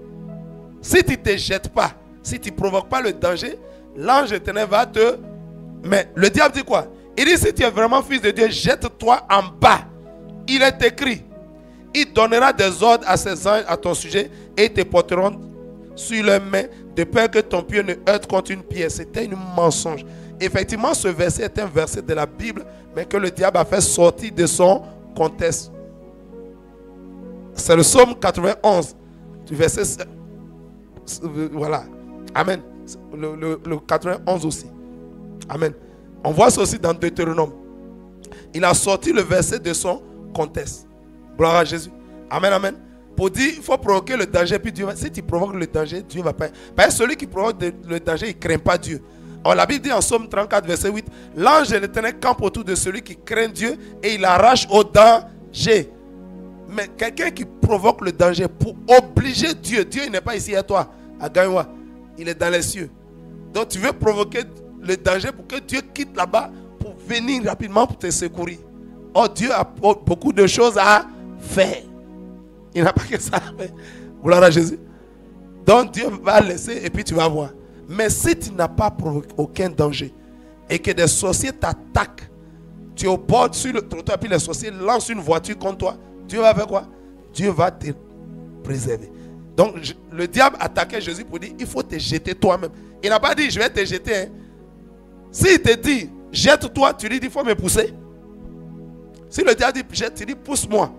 Si tu ne te jettes pas, si tu ne provoques pas le danger, l'ange de l'Éternel va te... Mais le diable dit quoi? Il dit, si tu es vraiment fils de Dieu, jette-toi en bas. Il est écrit, il donnera des ordres à ses anges à ton sujet et ils te porteront sur leurs mains de peur que ton pied ne heurte contre une pierre. C'était un mensonge. Effectivement, ce verset est un verset de la Bible, mais que le diable a fait sortir de son contexte. C'est le psaume 91, du verset... Voilà. Amen. Le 91 aussi. Amen. On voit ça aussi dans Deutéronome. Il a sorti le verset de son contexte. Gloire à Jésus. Amen, amen. Pour dire, il faut provoquer le danger. Puis Dieu va, si tu provoques le danger, Dieu va pas. Parce que celui qui provoque le danger, il ne craint pas Dieu. Alors, la Bible dit en Psaume 34, verset 8, l'ange de l'Éternel campe autour de celui qui craint Dieu et il arrache au danger. Mais quelqu'un qui provoque le danger pour obliger Dieu, Dieu il n'est pas ici à toi, à Gaïwa, il est dans les cieux. Donc tu veux provoquer le danger pour que Dieu quitte là-bas pour venir rapidement pour te secourir. Oh, Dieu a beaucoup de choses à faire. Il n'a pas que ça à faire. Gloire à Jésus. Donc Dieu va laisser et puis tu vas voir. Mais si tu n'as pas provoqué aucun danger et que des sorciers t'attaquent, tu es au bord sur le trottoir puis les sorciers lancent une voiture contre toi, Dieu va faire quoi? Dieu va te préserver. Donc le diable attaquait Jésus pour dire il faut te jeter toi-même. Il n'a pas dit je vais te jeter. Hein. S'il te dit, jette-toi, tu lui dis, il faut me pousser. Si le diable dit, jette, tu dis, pousse-moi.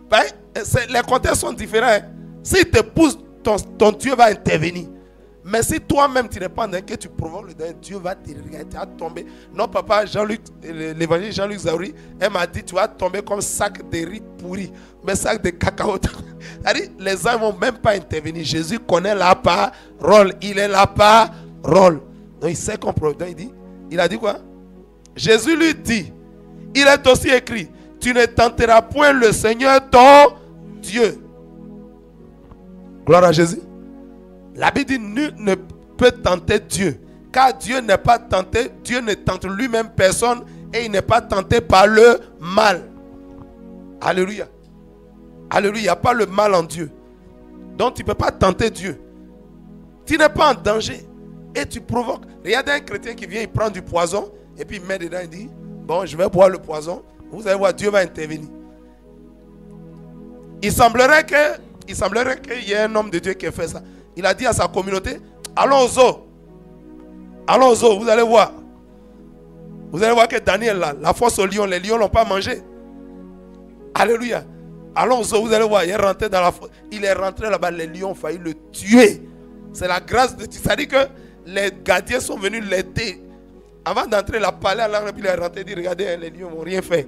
Ben, les contextes sont différents. Hein. S'il te pousse, ton Dieu va intervenir. Mais si toi-même tu n'es pas dans que tu provoques le danger, Dieu va te regarder, tu vas tomber. Non, papa, Jean-Luc, l'évangile Jean-Luc Zaouri, elle m'a dit, tu vas tomber comme sac de riz pourri, mais sac de cacao. Les gens ne vont même pas intervenir. Jésus connaît la parole. Il est la parole. Donc il sait qu'on provoque. Il a dit quoi? Jésus lui dit, il est aussi écrit, tu ne tenteras point le Seigneur ton Dieu. Gloire à Jésus. La Bible dit, nul ne peut tenter Dieu. Car Dieu n'est pas tenté, Dieu ne tente lui-même personne et il n'est pas tenté par le mal. Alléluia. Alléluia, il n'y a pas le mal en Dieu. Donc tu ne peux pas tenter Dieu. Tu n'es pas en danger et tu provoques. Regardez un chrétien qui vient, il prend du poison et puis il met dedans, il dit, bon, je vais boire le poison. Vous allez voir, Dieu va intervenir. Il semblerait qu'il y ait un homme de Dieu qui a fait ça. Il a dit à sa communauté, allons au zoo. Allons au zoo, vous allez voir. Vous allez voir que Daniel, là, la fosse aux lions, les lions ne l'ont pas mangé. Alléluia. Allons au zoo, vous allez voir. Il est rentré dans la fosse. Il est rentré là-bas, les lions ont failli le tuer. C'est la grâce de Dieu. Ça dit que les gardiens sont venus l'aider. Avant d'entrer, il a parlé à l'ange, puis il est rentré, il dit, regardez, les lions n'ont rien fait.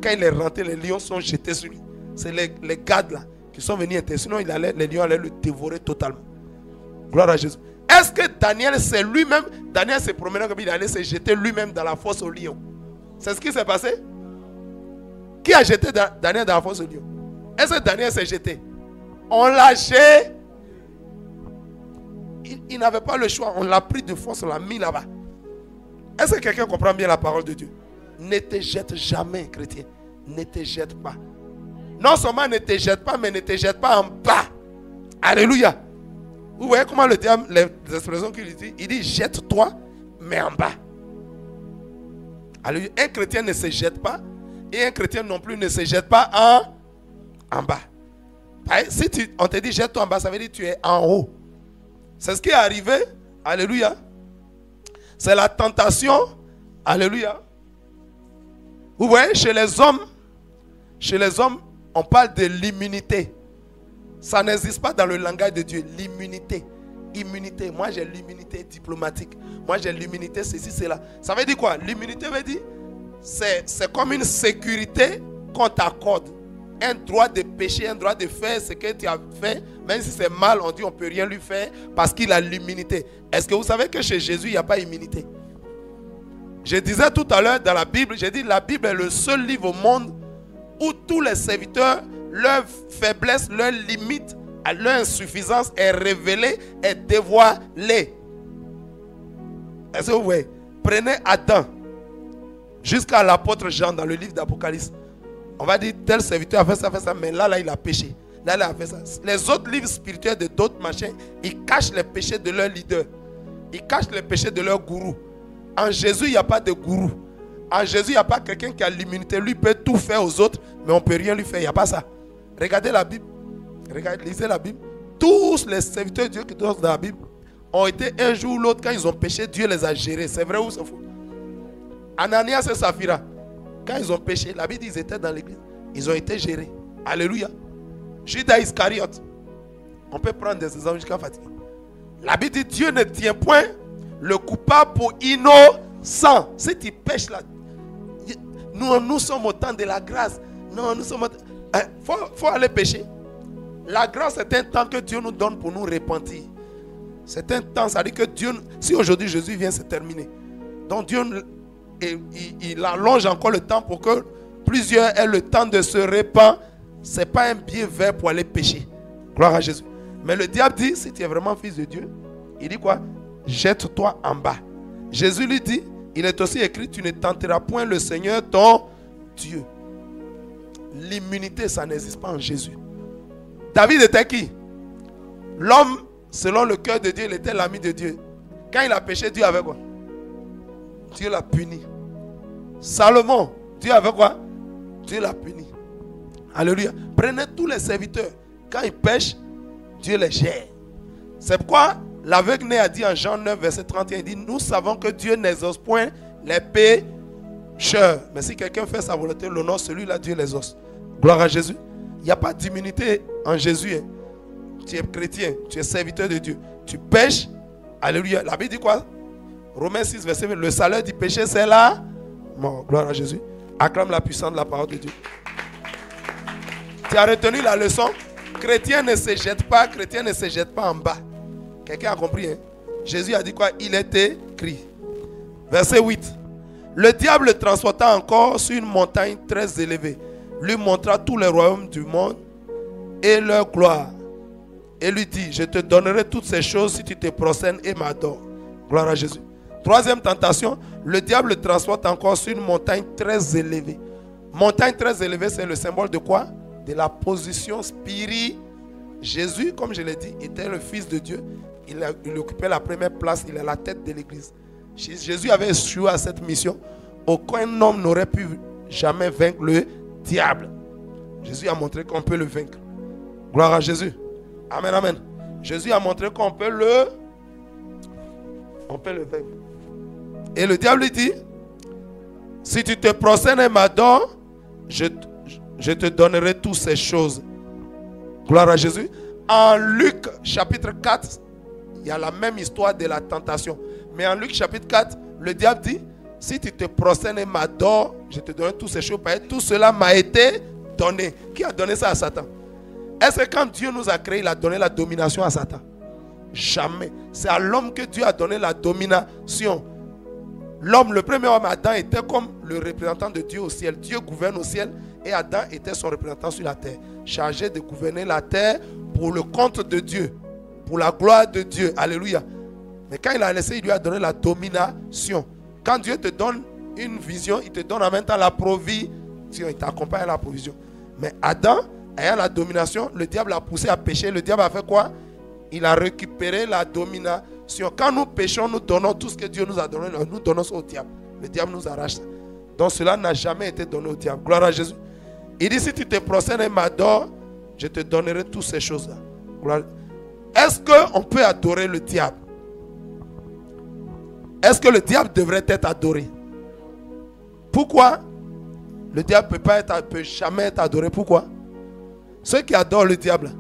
Quand il est rentré, les lions sont jetés sur lui. C'est les gardes là qui sont venus intervenir. Sinon, les lions allaient le dévorer totalement. Gloire à Jésus. Est-ce que Daniel, c'est lui-même, Daniel s'est promené comme il allait se jeter lui-même dans la fosse au lion? C'est ce qui s'est passé? Qui a jeté Daniel dans la fosse au lion? Est-ce que Daniel s'est jeté? On l'a jeté. Il n'avait pas le choix. On l'a pris de force, on l'a mis là-bas. Est-ce que quelqu'un comprend bien la parole de Dieu? Ne te jette jamais, chrétien. Ne te jette pas. Non seulement ne te jette pas, mais ne te jette pas en bas. Alléluia. Vous voyez comment le diable, les expressions qu'il dit, il dit jette-toi, mais en bas. Alléluia. Un chrétien ne se jette pas et un chrétien non plus ne se jette pas en bas. Si on te dit jette-toi en bas, ça veut dire que tu es en haut. C'est ce qui est arrivé. Alléluia. C'est la tentation. Alléluia. Vous voyez, chez les hommes, on parle de l'immunité. Ça n'existe pas dans le langage de Dieu. L'immunité. Immunité. Moi, j'ai l'immunité diplomatique. Moi, j'ai l'immunité ceci, cela. Ça veut dire quoi? L'immunité veut dire, c'est comme une sécurité qu'on t'accorde. Un droit de pécher, un droit de faire ce que tu as fait. Même si c'est mal, on dit on ne peut rien lui faire parce qu'il a l'immunité. Est-ce que vous savez que chez Jésus, il n'y a pas d'immunité? Je disais tout à l'heure dans la Bible, j'ai dit la Bible est le seul livre au monde où tous les serviteurs, leur faiblesse, leur limite, leur insuffisance est révélée et dévoilée. Est-ce que vous voyez? Prenez Adam jusqu'à l'apôtre Jean dans le livre d'Apocalypse. On va dire tel serviteur a fait ça, mais là il a péché. Là il a fait ça. Les autres livres spirituels de d'autres machins, ils cachent les péchés de leur leader. Ils cachent les péchés de leur gourou. En Jésus, il n'y a pas de gourou. En Jésus, il n'y a pas quelqu'un qui a l'immunité. Lui peut tout faire aux autres, mais on ne peut rien lui faire. Il n'y a pas ça. Regardez la Bible. Lisez la Bible. Tous les serviteurs de Dieu qui sont dans la Bible ont été un jour ou l'autre, quand ils ont péché, Dieu les a gérés. C'est vrai ou c'est faux? Ananias et Saphira, quand ils ont péché, la Bible dit qu'ils étaient dans l'église. Ils ont été gérés. Alléluia. Judas Iscariote. On peut prendre des exemples jusqu'à fatiguer. La Bible dit Dieu ne tient point le coupable pour innocent. Si tu pêches là, nous sommes au temps de la grâce. Non, nous sommes. Faut aller pécher. La grâce est un temps que Dieu nous donne pour nous repentir. C'est un temps, ça dit que Dieu, si aujourd'hui Jésus vient, c'est terminé. Donc Dieu, il allonge encore le temps pour que plusieurs aient le temps de se répandre. Ce n'est pas un bien vert pour aller pécher. Gloire à Jésus. Mais le diable dit, si tu es vraiment fils de Dieu, il dit quoi? Jette-toi en bas. Jésus lui dit, il est aussi écrit, tu ne tenteras point le Seigneur ton Dieu. L'immunité, ça n'existe pas en Jésus. David était qui? L'homme, selon le cœur de Dieu, il était l'ami de Dieu. Quand il a péché, Dieu avait quoi? Dieu l'a puni. Salomon, Dieu avait quoi? Dieu l'a puni. Alléluia. Prenez tous les serviteurs. Quand ils pêchent, Dieu les gère. C'est pourquoi L'aveugle né a dit en Jean 9, verset 31, il dit, nous savons que Dieu n'exauce point les pécheurs. Mais si quelqu'un fait sa volonté, l'honneur, celui-là, Dieu l'exauce. Gloire à Jésus. Il n'y a pas d'immunité en Jésus. Hein. Tu es chrétien, tu es serviteur de Dieu. Tu pêches. Alléluia. La Bible dit quoi? Romains 6, verset 20. Le salaire du péché, c'est la mort. Gloire à Jésus. Acclame la puissance de la parole de Dieu. Tu as retenu la leçon? Chrétien ne se jette pas, chrétien ne se jette pas en bas. Quelqu'un a compris, hein? Jésus a dit quoi? Il est écrit. Verset 8. Le diable le transporta encore sur une montagne très élevée. Lui montra tous les royaumes du monde et leur gloire. Et lui dit, je te donnerai toutes ces choses si tu te prosternes et m'adores. Gloire à Jésus. Troisième tentation, le diable le transporte encore sur une montagne très élevée. Montagne très élevée, c'est le symbole de quoi? De la position spirituelle. Jésus, comme je l'ai dit, était le Fils de Dieu. Il occupait la première place, il est la tête de l'église. Jésus avait échoué à cette mission. Aucun homme n'aurait pu jamais vaincre le diable. Jésus a montré qu'on peut le vaincre. Gloire à Jésus. Amen, amen. Jésus a montré qu'on peut le vaincre. Et le diable lui dit, si tu te prosternes et m'adores, je te donnerai toutes ces choses. Gloire à Jésus. En Luc chapitre 4, il y a la même histoire de la tentation. Mais en Luc chapitre 4, le diable dit, si tu te prosternes et m'adores, je te donnerai toutes ces choses. Tout cela m'a été donné. Qui a donné ça à Satan? Est-ce que quand Dieu nous a créés, il a donné la domination à Satan? Jamais. C'est à l'homme que Dieu a donné la domination. L'homme, le premier homme, Adam, était comme le représentant de Dieu au ciel. Dieu gouverne au ciel et Adam était son représentant sur la terre. Chargé de gouverner la terre pour le compte de Dieu. Pour la gloire de Dieu. Alléluia. Mais quand il a laissé, il lui a donné la domination. Quand Dieu te donne une vision, il te donne en même temps la provision. Il t'accompagne à la provision. Mais Adam, ayant la domination, le diable l'a poussé à pécher. Le diable a fait quoi? Il a récupéré la domination. Quand nous péchons, nous donnons tout ce que Dieu nous a donné. Nous donnons ça au diable. Le diable nous arrache ça. Donc cela n'a jamais été donné au diable. Gloire à Jésus. Il dit, si tu te prosternes et m'adores, je te donnerai toutes ces choses-là. Est-ce qu'on peut adorer le diable? Est-ce que le diable devrait être adoré? Pourquoi? Le diable ne peut jamais être adoré. Pourquoi? Ceux qui adorent le diable.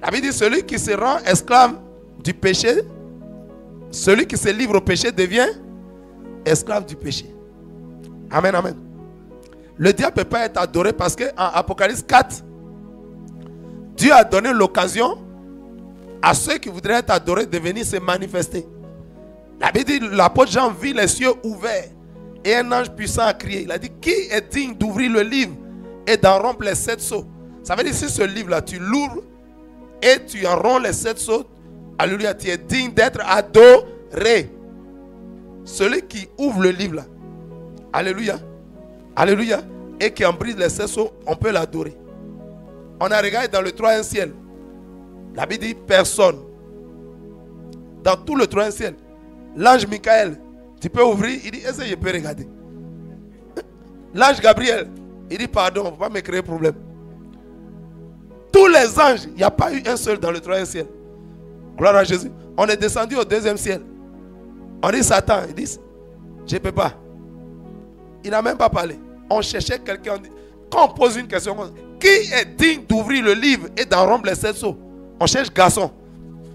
La Bible dit, celui qui se rend esclave du péché, celui qui se livre au péché devient esclave du péché. Amen, amen. Le diable ne peut pas être adoré parce qu'en Apocalypse 4, Dieu a donné l'occasion à ceux qui voudraient être adorés de venir se manifester. La Bible dit, l'apôtre Jean vit les cieux ouverts et un ange puissant a crié. Il a dit, qui est digne d'ouvrir le livre et d'en rompre les 7 sceaux? Ça veut dire, si ce livre-là, tu l'ouvres et tu en romps les 7 sceaux, alléluia, tu es digne d'être adoré. Celui qui ouvre le livre-là, alléluia, alléluia, et qui en brise les 7 sceaux, on peut l'adorer. On a regardé dans le troisième ciel. La Bible dit, personne. Dans tout le troisième ciel, l'ange Michael, tu peux ouvrir, il dit, est-ce que je peux regarder? L'ange Gabriel, il dit, pardon, il ne faut pas me créer problème. Tous les anges, il n'y a pas eu un seul dans le troisième ciel. Gloire à Jésus. On est descendu au deuxième ciel. On dit Satan, il dit, je ne peux pas. Il n'a même pas parlé. On cherchait quelqu'un. Quand on pose une question, qui est digne d'ouvrir le livre et d'en rompre les 7 sceaux? On cherche garçon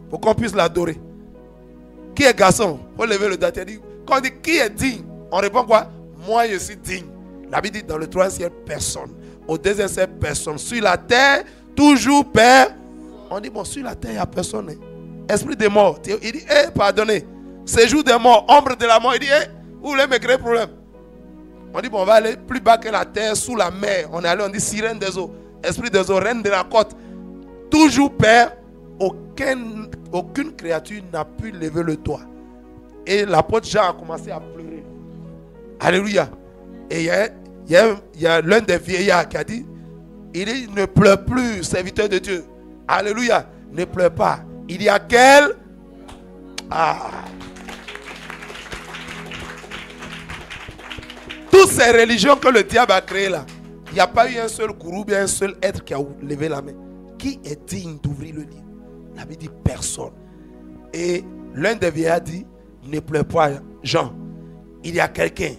pour qu'on puisse l'adorer. Qui est garçon? Il faut lever le dentier. Quand on dit qui est digne, on répond quoi? Moi je suis digne. La Bible dit dans le troisième ciel, personne. Au deuxième ciel, personne. Sur la terre, toujours père. On dit bon, sur la terre, il n'y a personne. Esprit de mort. Il dit, pardonnez. Séjour des morts, ombre de la mort. Il dit, vous voulez me créer problème? On dit, bon, on va aller plus bas que la terre, sous la mer. On est allé, on dit, sirène des eaux. Esprit des eaux, reine de la côte. Toujours père. Aucune créature n'a pu lever le doigt. Et l'apôtre Jean a commencé à pleurer. Alléluia. Et il y a l'un des vieillards qui a dit, il dit, ne pleure plus, serviteur de Dieu. Alléluia. Ne pleure pas. Il y a quel? Toutes ces religions que le diable a créées là, il n'y a pas eu un seul gourou, un seul être qui a levé la main. Qui est digne d'ouvrir le livre? La Bible dit personne. Et l'un des vieillards dit, ne pleure pas, Jean. Il y a quelqu'un.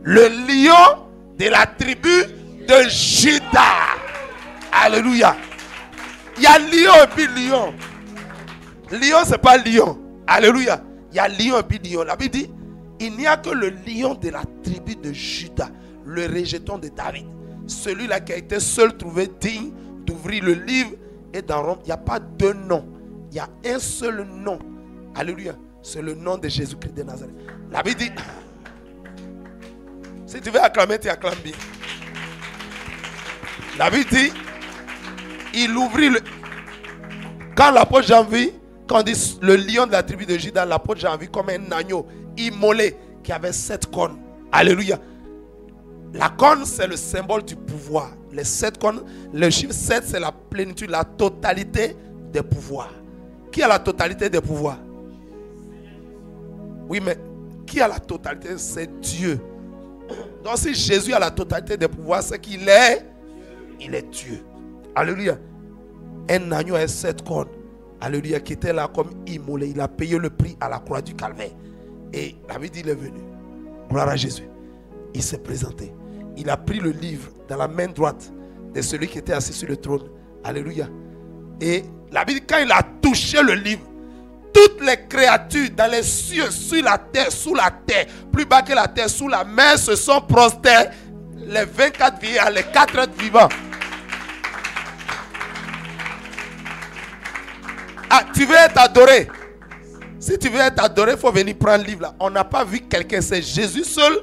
Le lion de la tribu de Juda. Alléluia. Il y a lion et puis lion. Lion, c'est pas lion. Alléluia. Il y a lion et puis lion. La Bible dit, il n'y a que le lion de la tribu de Juda, le rejeton de David. Celui-là qui a été seul trouvé digne d'ouvrir le livre et d'en rompre. Il n'y a pas deux noms. Il y a un seul nom. Alléluia. C'est le nom de Jésus-Christ de Nazareth. La Bible dit, si tu veux acclamer, tu acclames bien. La Bible dit, il ouvrit le... Quand l'apôtre Jean vit, quand on dit le lion de la tribu de Juda, l'apôtre Jean vit comme un agneau immolé qui avait 7 cornes. Alléluia. La corne, c'est le symbole du pouvoir. Les 7 cornes, le chiffre 7, c'est la plénitude, la totalité des pouvoirs. Qui a la totalité des pouvoirs? Oui, mais qui a la totalité? C'est Dieu. Donc si Jésus a la totalité des pouvoirs, c'est qu'il est, il est Dieu. Alléluia. Un agneau a 7 cornes. Alléluia, qui était là comme immolé. Il a payé le prix à la croix du calvaire. Et la Bible dit, il est venu. Gloire à Jésus. Il s'est présenté. Il a pris le livre dans la main droite de celui qui était assis sur le trône. Alléluia. Et la Bible dit, quand il a touché le livre, toutes les créatures dans les cieux, sur la terre, sous la terre, plus bas que la terre, sous la mer, se sont prosternés. Les 24 vieillards, les 4 êtres vivants. Ah, tu veux être adoré. Si tu veux être adoré, il faut venir prendre le livre là. On n'a pas vu quelqu'un, c'est Jésus seul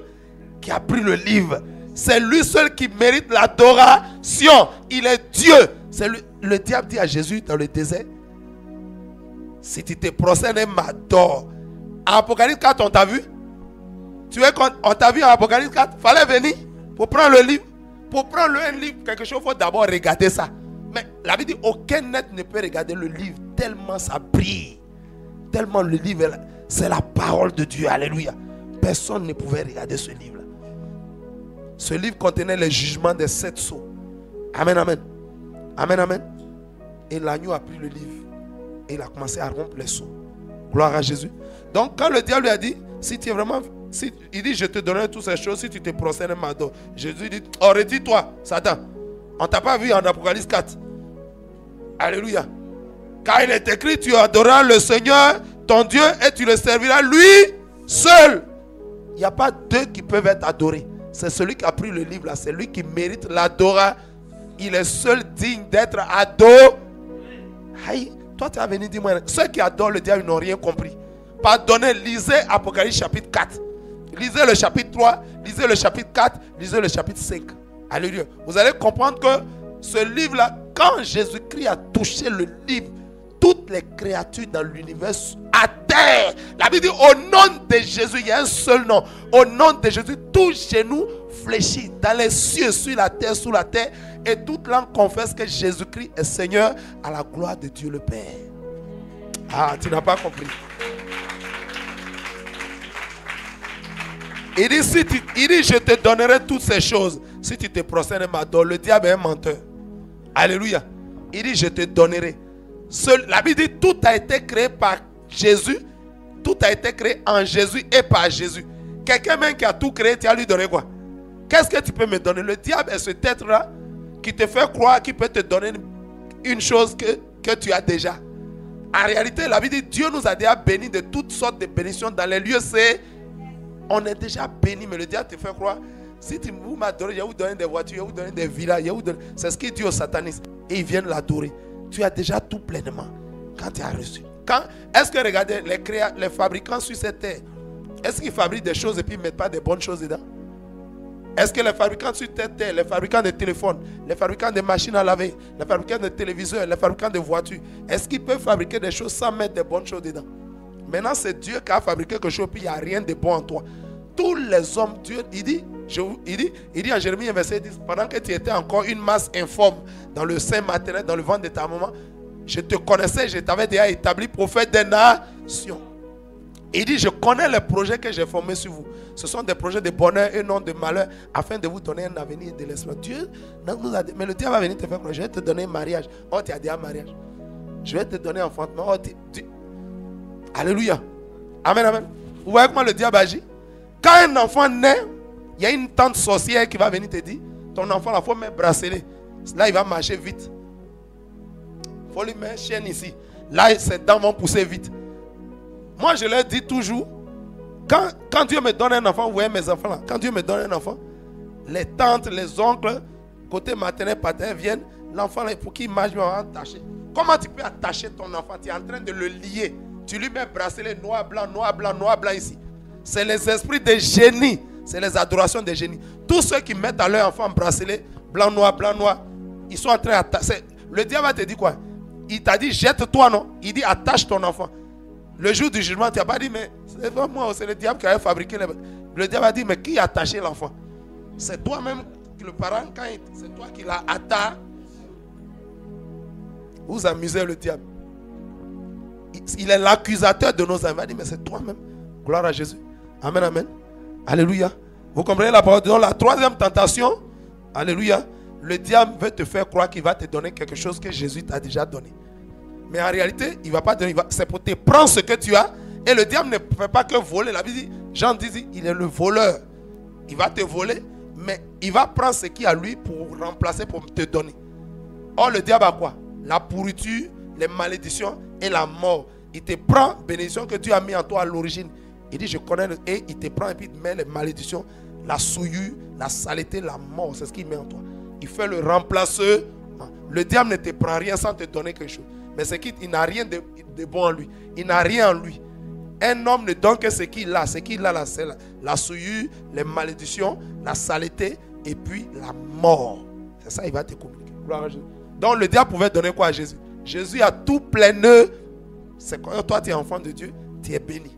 qui a pris le livre. C'est lui seul qui mérite l'adoration. Il est Dieu. C'est lui. Le diable dit à Jésus dans le désert, si tu te prosternes, m'adore. En Apocalypse 4, on t'a vu? Tu vois, quand on t'a vu en Apocalypse 4, il fallait venir pour prendre le livre. Pour prendre un livre, quelque chose, il faut d'abord regarder ça. Mais la Bible dit, aucun être ne peut regarder le livre tellement ça brille. Tellement le livre, c'est la parole de Dieu. Alléluia. Personne ne pouvait regarder ce livre-là. Ce livre contenait les jugements des 7 sceaux. Amen, amen. Amen, amen. Et l'agneau a pris le livre. Et il a commencé à rompre les sceaux. Gloire à Jésus. Donc quand le diable lui a dit, si tu es vraiment... Si, il dit, je te donnerai toutes ces choses si tu te prosternes m'adore. Jésus dit, oh, retire-toi, Satan. On ne t'a pas vu en Apocalypse 4. Alléluia. Car il est écrit, tu adoreras le Seigneur, ton Dieu, et tu le serviras lui seul. Il n'y a pas deux qui peuvent être adorés. C'est celui qui a pris le livre là. C'est lui qui mérite l'adoration. Il est seul digne d'être adoré. Aïe, toi tu as venu dire moi, ceux qui adorent le diable, ils n'ont rien compris. Pardonnez, lisez Apocalypse chapitre 4. Lisez le chapitre 3, lisez le chapitre 4, lisez le chapitre 5. Alléluia. Vous allez comprendre que ce livre-là, quand Jésus-Christ a touché le livre, toutes les créatures dans l'univers à terre. La Bible dit, au nom de Jésus, il y a un seul nom. Au nom de Jésus, tout genou fléchit dans les cieux, sur la terre, sous la terre. Et toute langue confesse que Jésus-Christ est Seigneur à la gloire de Dieu le Père. Ah, tu n'as pas compris. Il dit, je te donnerai toutes ces choses si tu te prosternes et m'adores. Le diable est un menteur. Alléluia. Il dit, je te donnerai. La Bible dit, tout a été créé par Jésus. Tout a été créé en Jésus et par Jésus. Quelqu'un même qui a tout créé, tu as lui donné quoi? Qu'est-ce que tu peux me donner? Le diable est cet être-là qui te fait croire qu'il peut te donner une chose que tu as déjà. En réalité, la Bible dit, Dieu nous a déjà bénis de toutes sortes de bénédictions dans les lieux. On est déjà bénis, mais le diable te fait croire, si vous m'adorez, je vais vous donner des voitures, je vais vous donner des villas, c'est ce qu'il dit aux satanistes. Et ils viennent l'adorer. Tu as déjà tout pleinement quand tu as reçu. Est-ce que, regardez, les fabricants sur cette terre, est-ce qu'ils fabriquent des choses et puis ils ne mettent pas des bonnes choses dedans? Est-ce que les fabricants sur cette terre, les fabricants de téléphones, les fabricants de machines à laver, les fabricants de téléviseurs, les fabricants de voitures, est-ce qu'ils peuvent fabriquer des choses sans mettre des bonnes choses dedans? Maintenant, c'est Dieu qui a fabriqué quelque chose, puis il n'y a rien de bon en toi. Tous les hommes, Dieu, il dit en Jérémie, verset 10, pendant que tu étais encore une masse informe dans le sein maternel, dans le ventre de ta maman, je te connaissais, je t'avais déjà établi prophète des nations. Il dit, je connais les projets que j'ai formés sur vous. Ce sont des projets de bonheur et non de malheur, afin de vous donner un avenir et de l'espoir. Dieu nous a dit, mais le diable va venir te faire croire, je vais te donner un mariage. Oh, tu as déjà un mariage. Je vais te donner un enfantement. Oh, Alléluia. Amen, amen. Vous voyez comment le diable agit? Quand un enfant naît, il y a une tante sorcière qui va venir te dire, ton enfant, il faut mettre bracelet. Là, il va marcher vite. Il faut lui mettre chaîne ici. Là, ses dents vont pousser vite. Moi, je leur dis toujours, quand Dieu me donne un enfant, vous voyez mes enfants là, quand Dieu me donne un enfant, les tantes, les oncles, côté maternel, paternel viennent, l'enfant là, pour qu'il marche, il va attacher. Comment tu peux attacher ton enfant? Tu es en train de le lier. Tu lui mets bracelet noir, blanc, noir, blanc, noir, blanc ici. C'est les esprits des génies. C'est les adorations des génies. Tous ceux qui mettent à leur enfant bracelet, blanc, noir, ils sont en train d'attacher. Le diable va te dire quoi? Il t'a dit jette-toi, non? Il dit attache ton enfant. Le jour du jugement, tu n'as pas dit, mais c'est pas moi, c'est le diable qui a fabriqué. Le diable a dit, mais qui a attaché l'enfant? C'est toi-même, le parent, c'est toi qui l'as attaché. Vous amusez le diable. Il est l'accusateur de nos enfants. Il va dire, mais c'est toi-même. Gloire à Jésus. Amen, amen. Alléluia. Vous comprenez la parole? Donc la troisième tentation, alléluia, le diable veut te faire croire qu'il va te donner quelque chose que Jésus t'a déjà donné. Mais en réalité, il ne va pas donner. C'est pour te prendre ce que tu as. Et le diable ne fait pas que voler. La Bible dit, Jean dit, il est le voleur. Il va te voler, mais il va prendre ce qui est à lui pour remplacer, pour te donner. Or, le diable a quoi? La pourriture, les malédictions et la mort. Il te prend bénédiction que Dieu a mis en toi à l'origine. Il dit, je connais, et il te prend et puis il te met les malédictions, la souillure, la saleté, la mort. C'est ce qu'il met en toi. Il fait le remplaceur. Le diable ne te prend rien sans te donner quelque chose. Mais c'est qu'il n'a rien de bon en lui. Il n'a rien en lui. Un homme ne donne que ce qu'il a. Ce qu'il a là, c'est la souillure, les malédictions, la saleté et puis la mort. C'est ça, il va te communiquer. Gloire à Jésus. Donc le diable pouvait donner quoi à Jésus? Jésus a tout pléneux. C'est quand toi tu es enfant de Dieu, tu es béni.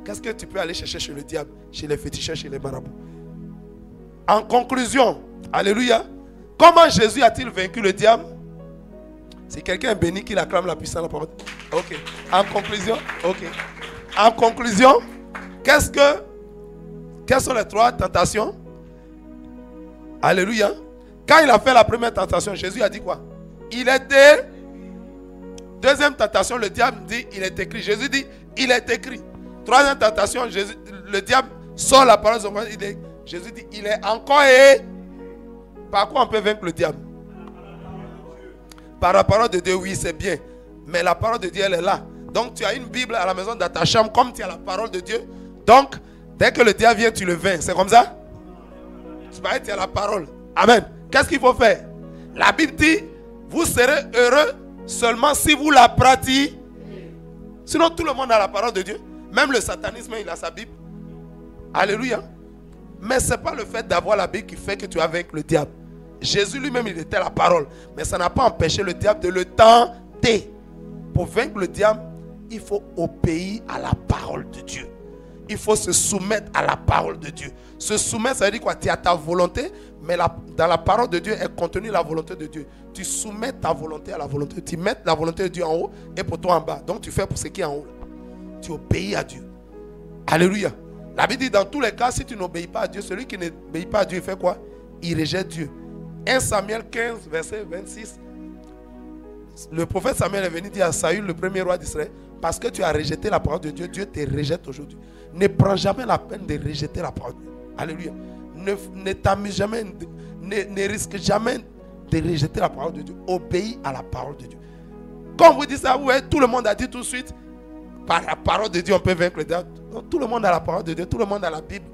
Qu'est-ce que tu peux aller chercher chez le diable, chez les féticheurs, chez les marabouts? En conclusion, alléluia, comment Jésus a-t-il vaincu le diable? Si quelqu'un est béni, qu'il acclame la puissance de la parole. Ok. En conclusion, ok. En conclusion, quelles sont les trois tentations? Alléluia. Quand il a fait la première tentation, Jésus a dit quoi? Il était. Deuxième tentation, le diable dit, il est écrit. Jésus dit, il est écrit. Troisième tentation, le diable sort la parole de son Jésus dit, il est encore et. Par quoi on peut vaincre le diable? Par la parole de Dieu, oui, c'est bien. Mais la parole de Dieu, elle est là. Donc, tu as une Bible à la maison dans ta chambre, comme tu as la parole de Dieu. Donc, dès que le diable vient, tu le vaincs. C'est comme ça? Tu as la parole. Amen. Qu'est-ce qu'il faut faire? La Bible dit, vous serez heureux seulement si vous la pratiquez. Sinon, tout le monde a la parole de Dieu. Même le satanisme, il a sa Bible. Alléluia. Mais ce n'est pas le fait d'avoir la Bible qui fait que tu as vaincu le diable. Jésus lui-même, il était la parole. Mais ça n'a pas empêché le diable de le tenter. Pour vaincre le diable, il faut obéir à la parole de Dieu. Il faut se soumettre à la parole de Dieu. Se soumettre, ça veut dire quoi? Tu as ta volonté, mais dans la parole de Dieu est contenue la volonté de Dieu. Tu soumets ta volonté à la volonté. Tu mets la volonté de Dieu en haut et pour toi en bas. Donc tu fais pour ce qui est en haut. Tu obéis à Dieu. Alléluia. La Bible dit dans tous les cas, si tu n'obéis pas à Dieu, celui qui n'obéit pas à Dieu, il fait quoi? Il rejette Dieu. 1 Samuel 15, verset 26. Le prophète Samuel est venu dire à Saül, le premier roi d'Israël, parce que tu as rejeté la parole de Dieu, Dieu te rejette aujourd'hui. Ne prends jamais la peine de rejeter la parole de Dieu. Alléluia. Ne t'amuse jamais, ne risque jamais de rejeter la parole de Dieu. Obéis à la parole de Dieu. Comme vous dites ça, vous voyez, tout le monde a dit tout de suite, par la parole de Dieu, on peut vaincre le diable. Tout le monde a la parole de Dieu, tout le monde a la Bible.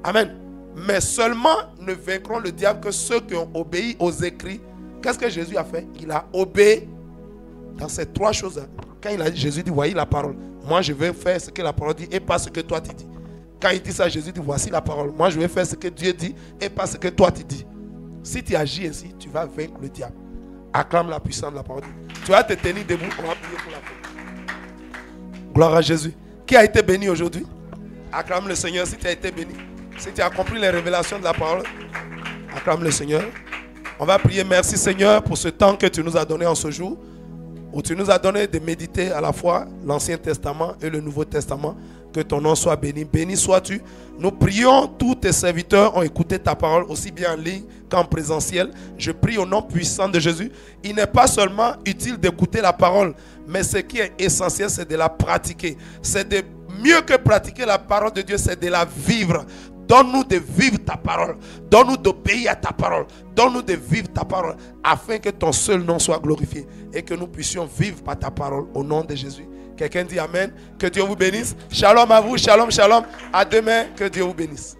Amen. Mais seulement ne vaincront le diable que ceux qui ont obéi aux écrits. Qu'est-ce que Jésus a fait? Il a obéi dans ces trois choses. Quand il a dit, Jésus dit, voyez la parole. Moi, je vais faire ce que la parole dit et pas ce que toi tu dis. Quand il dit ça, Jésus dit, voici la parole. Moi, je vais faire ce que Dieu dit et pas ce que toi tu dis. Si tu agis ainsi, tu vas vaincre le diable. Acclame la puissance de la parole. Tu vas te tenir debout. On va prier pour la paix. Gloire à Jésus. Qui a été béni aujourd'hui? Acclame le Seigneur si tu as été béni. Si tu as compris les révélations de la parole, acclame le Seigneur. On va prier. Merci Seigneur pour ce temps que tu nous as donné en ce jour, où tu nous as donné de méditer à la fois l'Ancien Testament et le Nouveau Testament. Que ton nom soit béni. Béni sois-tu. Nous prions, tous tes serviteurs ont écouté ta parole, aussi bien en ligne qu'en présentiel. Je prie au nom puissant de Jésus. Il n'est pas seulement utile d'écouter la parole, mais ce qui est essentiel, c'est de la pratiquer. C'est de mieux que pratiquer la parole de Dieu, c'est de la vivre. Donne-nous de vivre ta parole. Donne-nous d'obéir à ta parole. Donne-nous de vivre ta parole afin que ton seul nom soit glorifié et que nous puissions vivre par ta parole au nom de Jésus. Quelqu'un dit Amen. Que Dieu vous bénisse. Shalom à vous. Shalom, shalom. À demain. Que Dieu vous bénisse.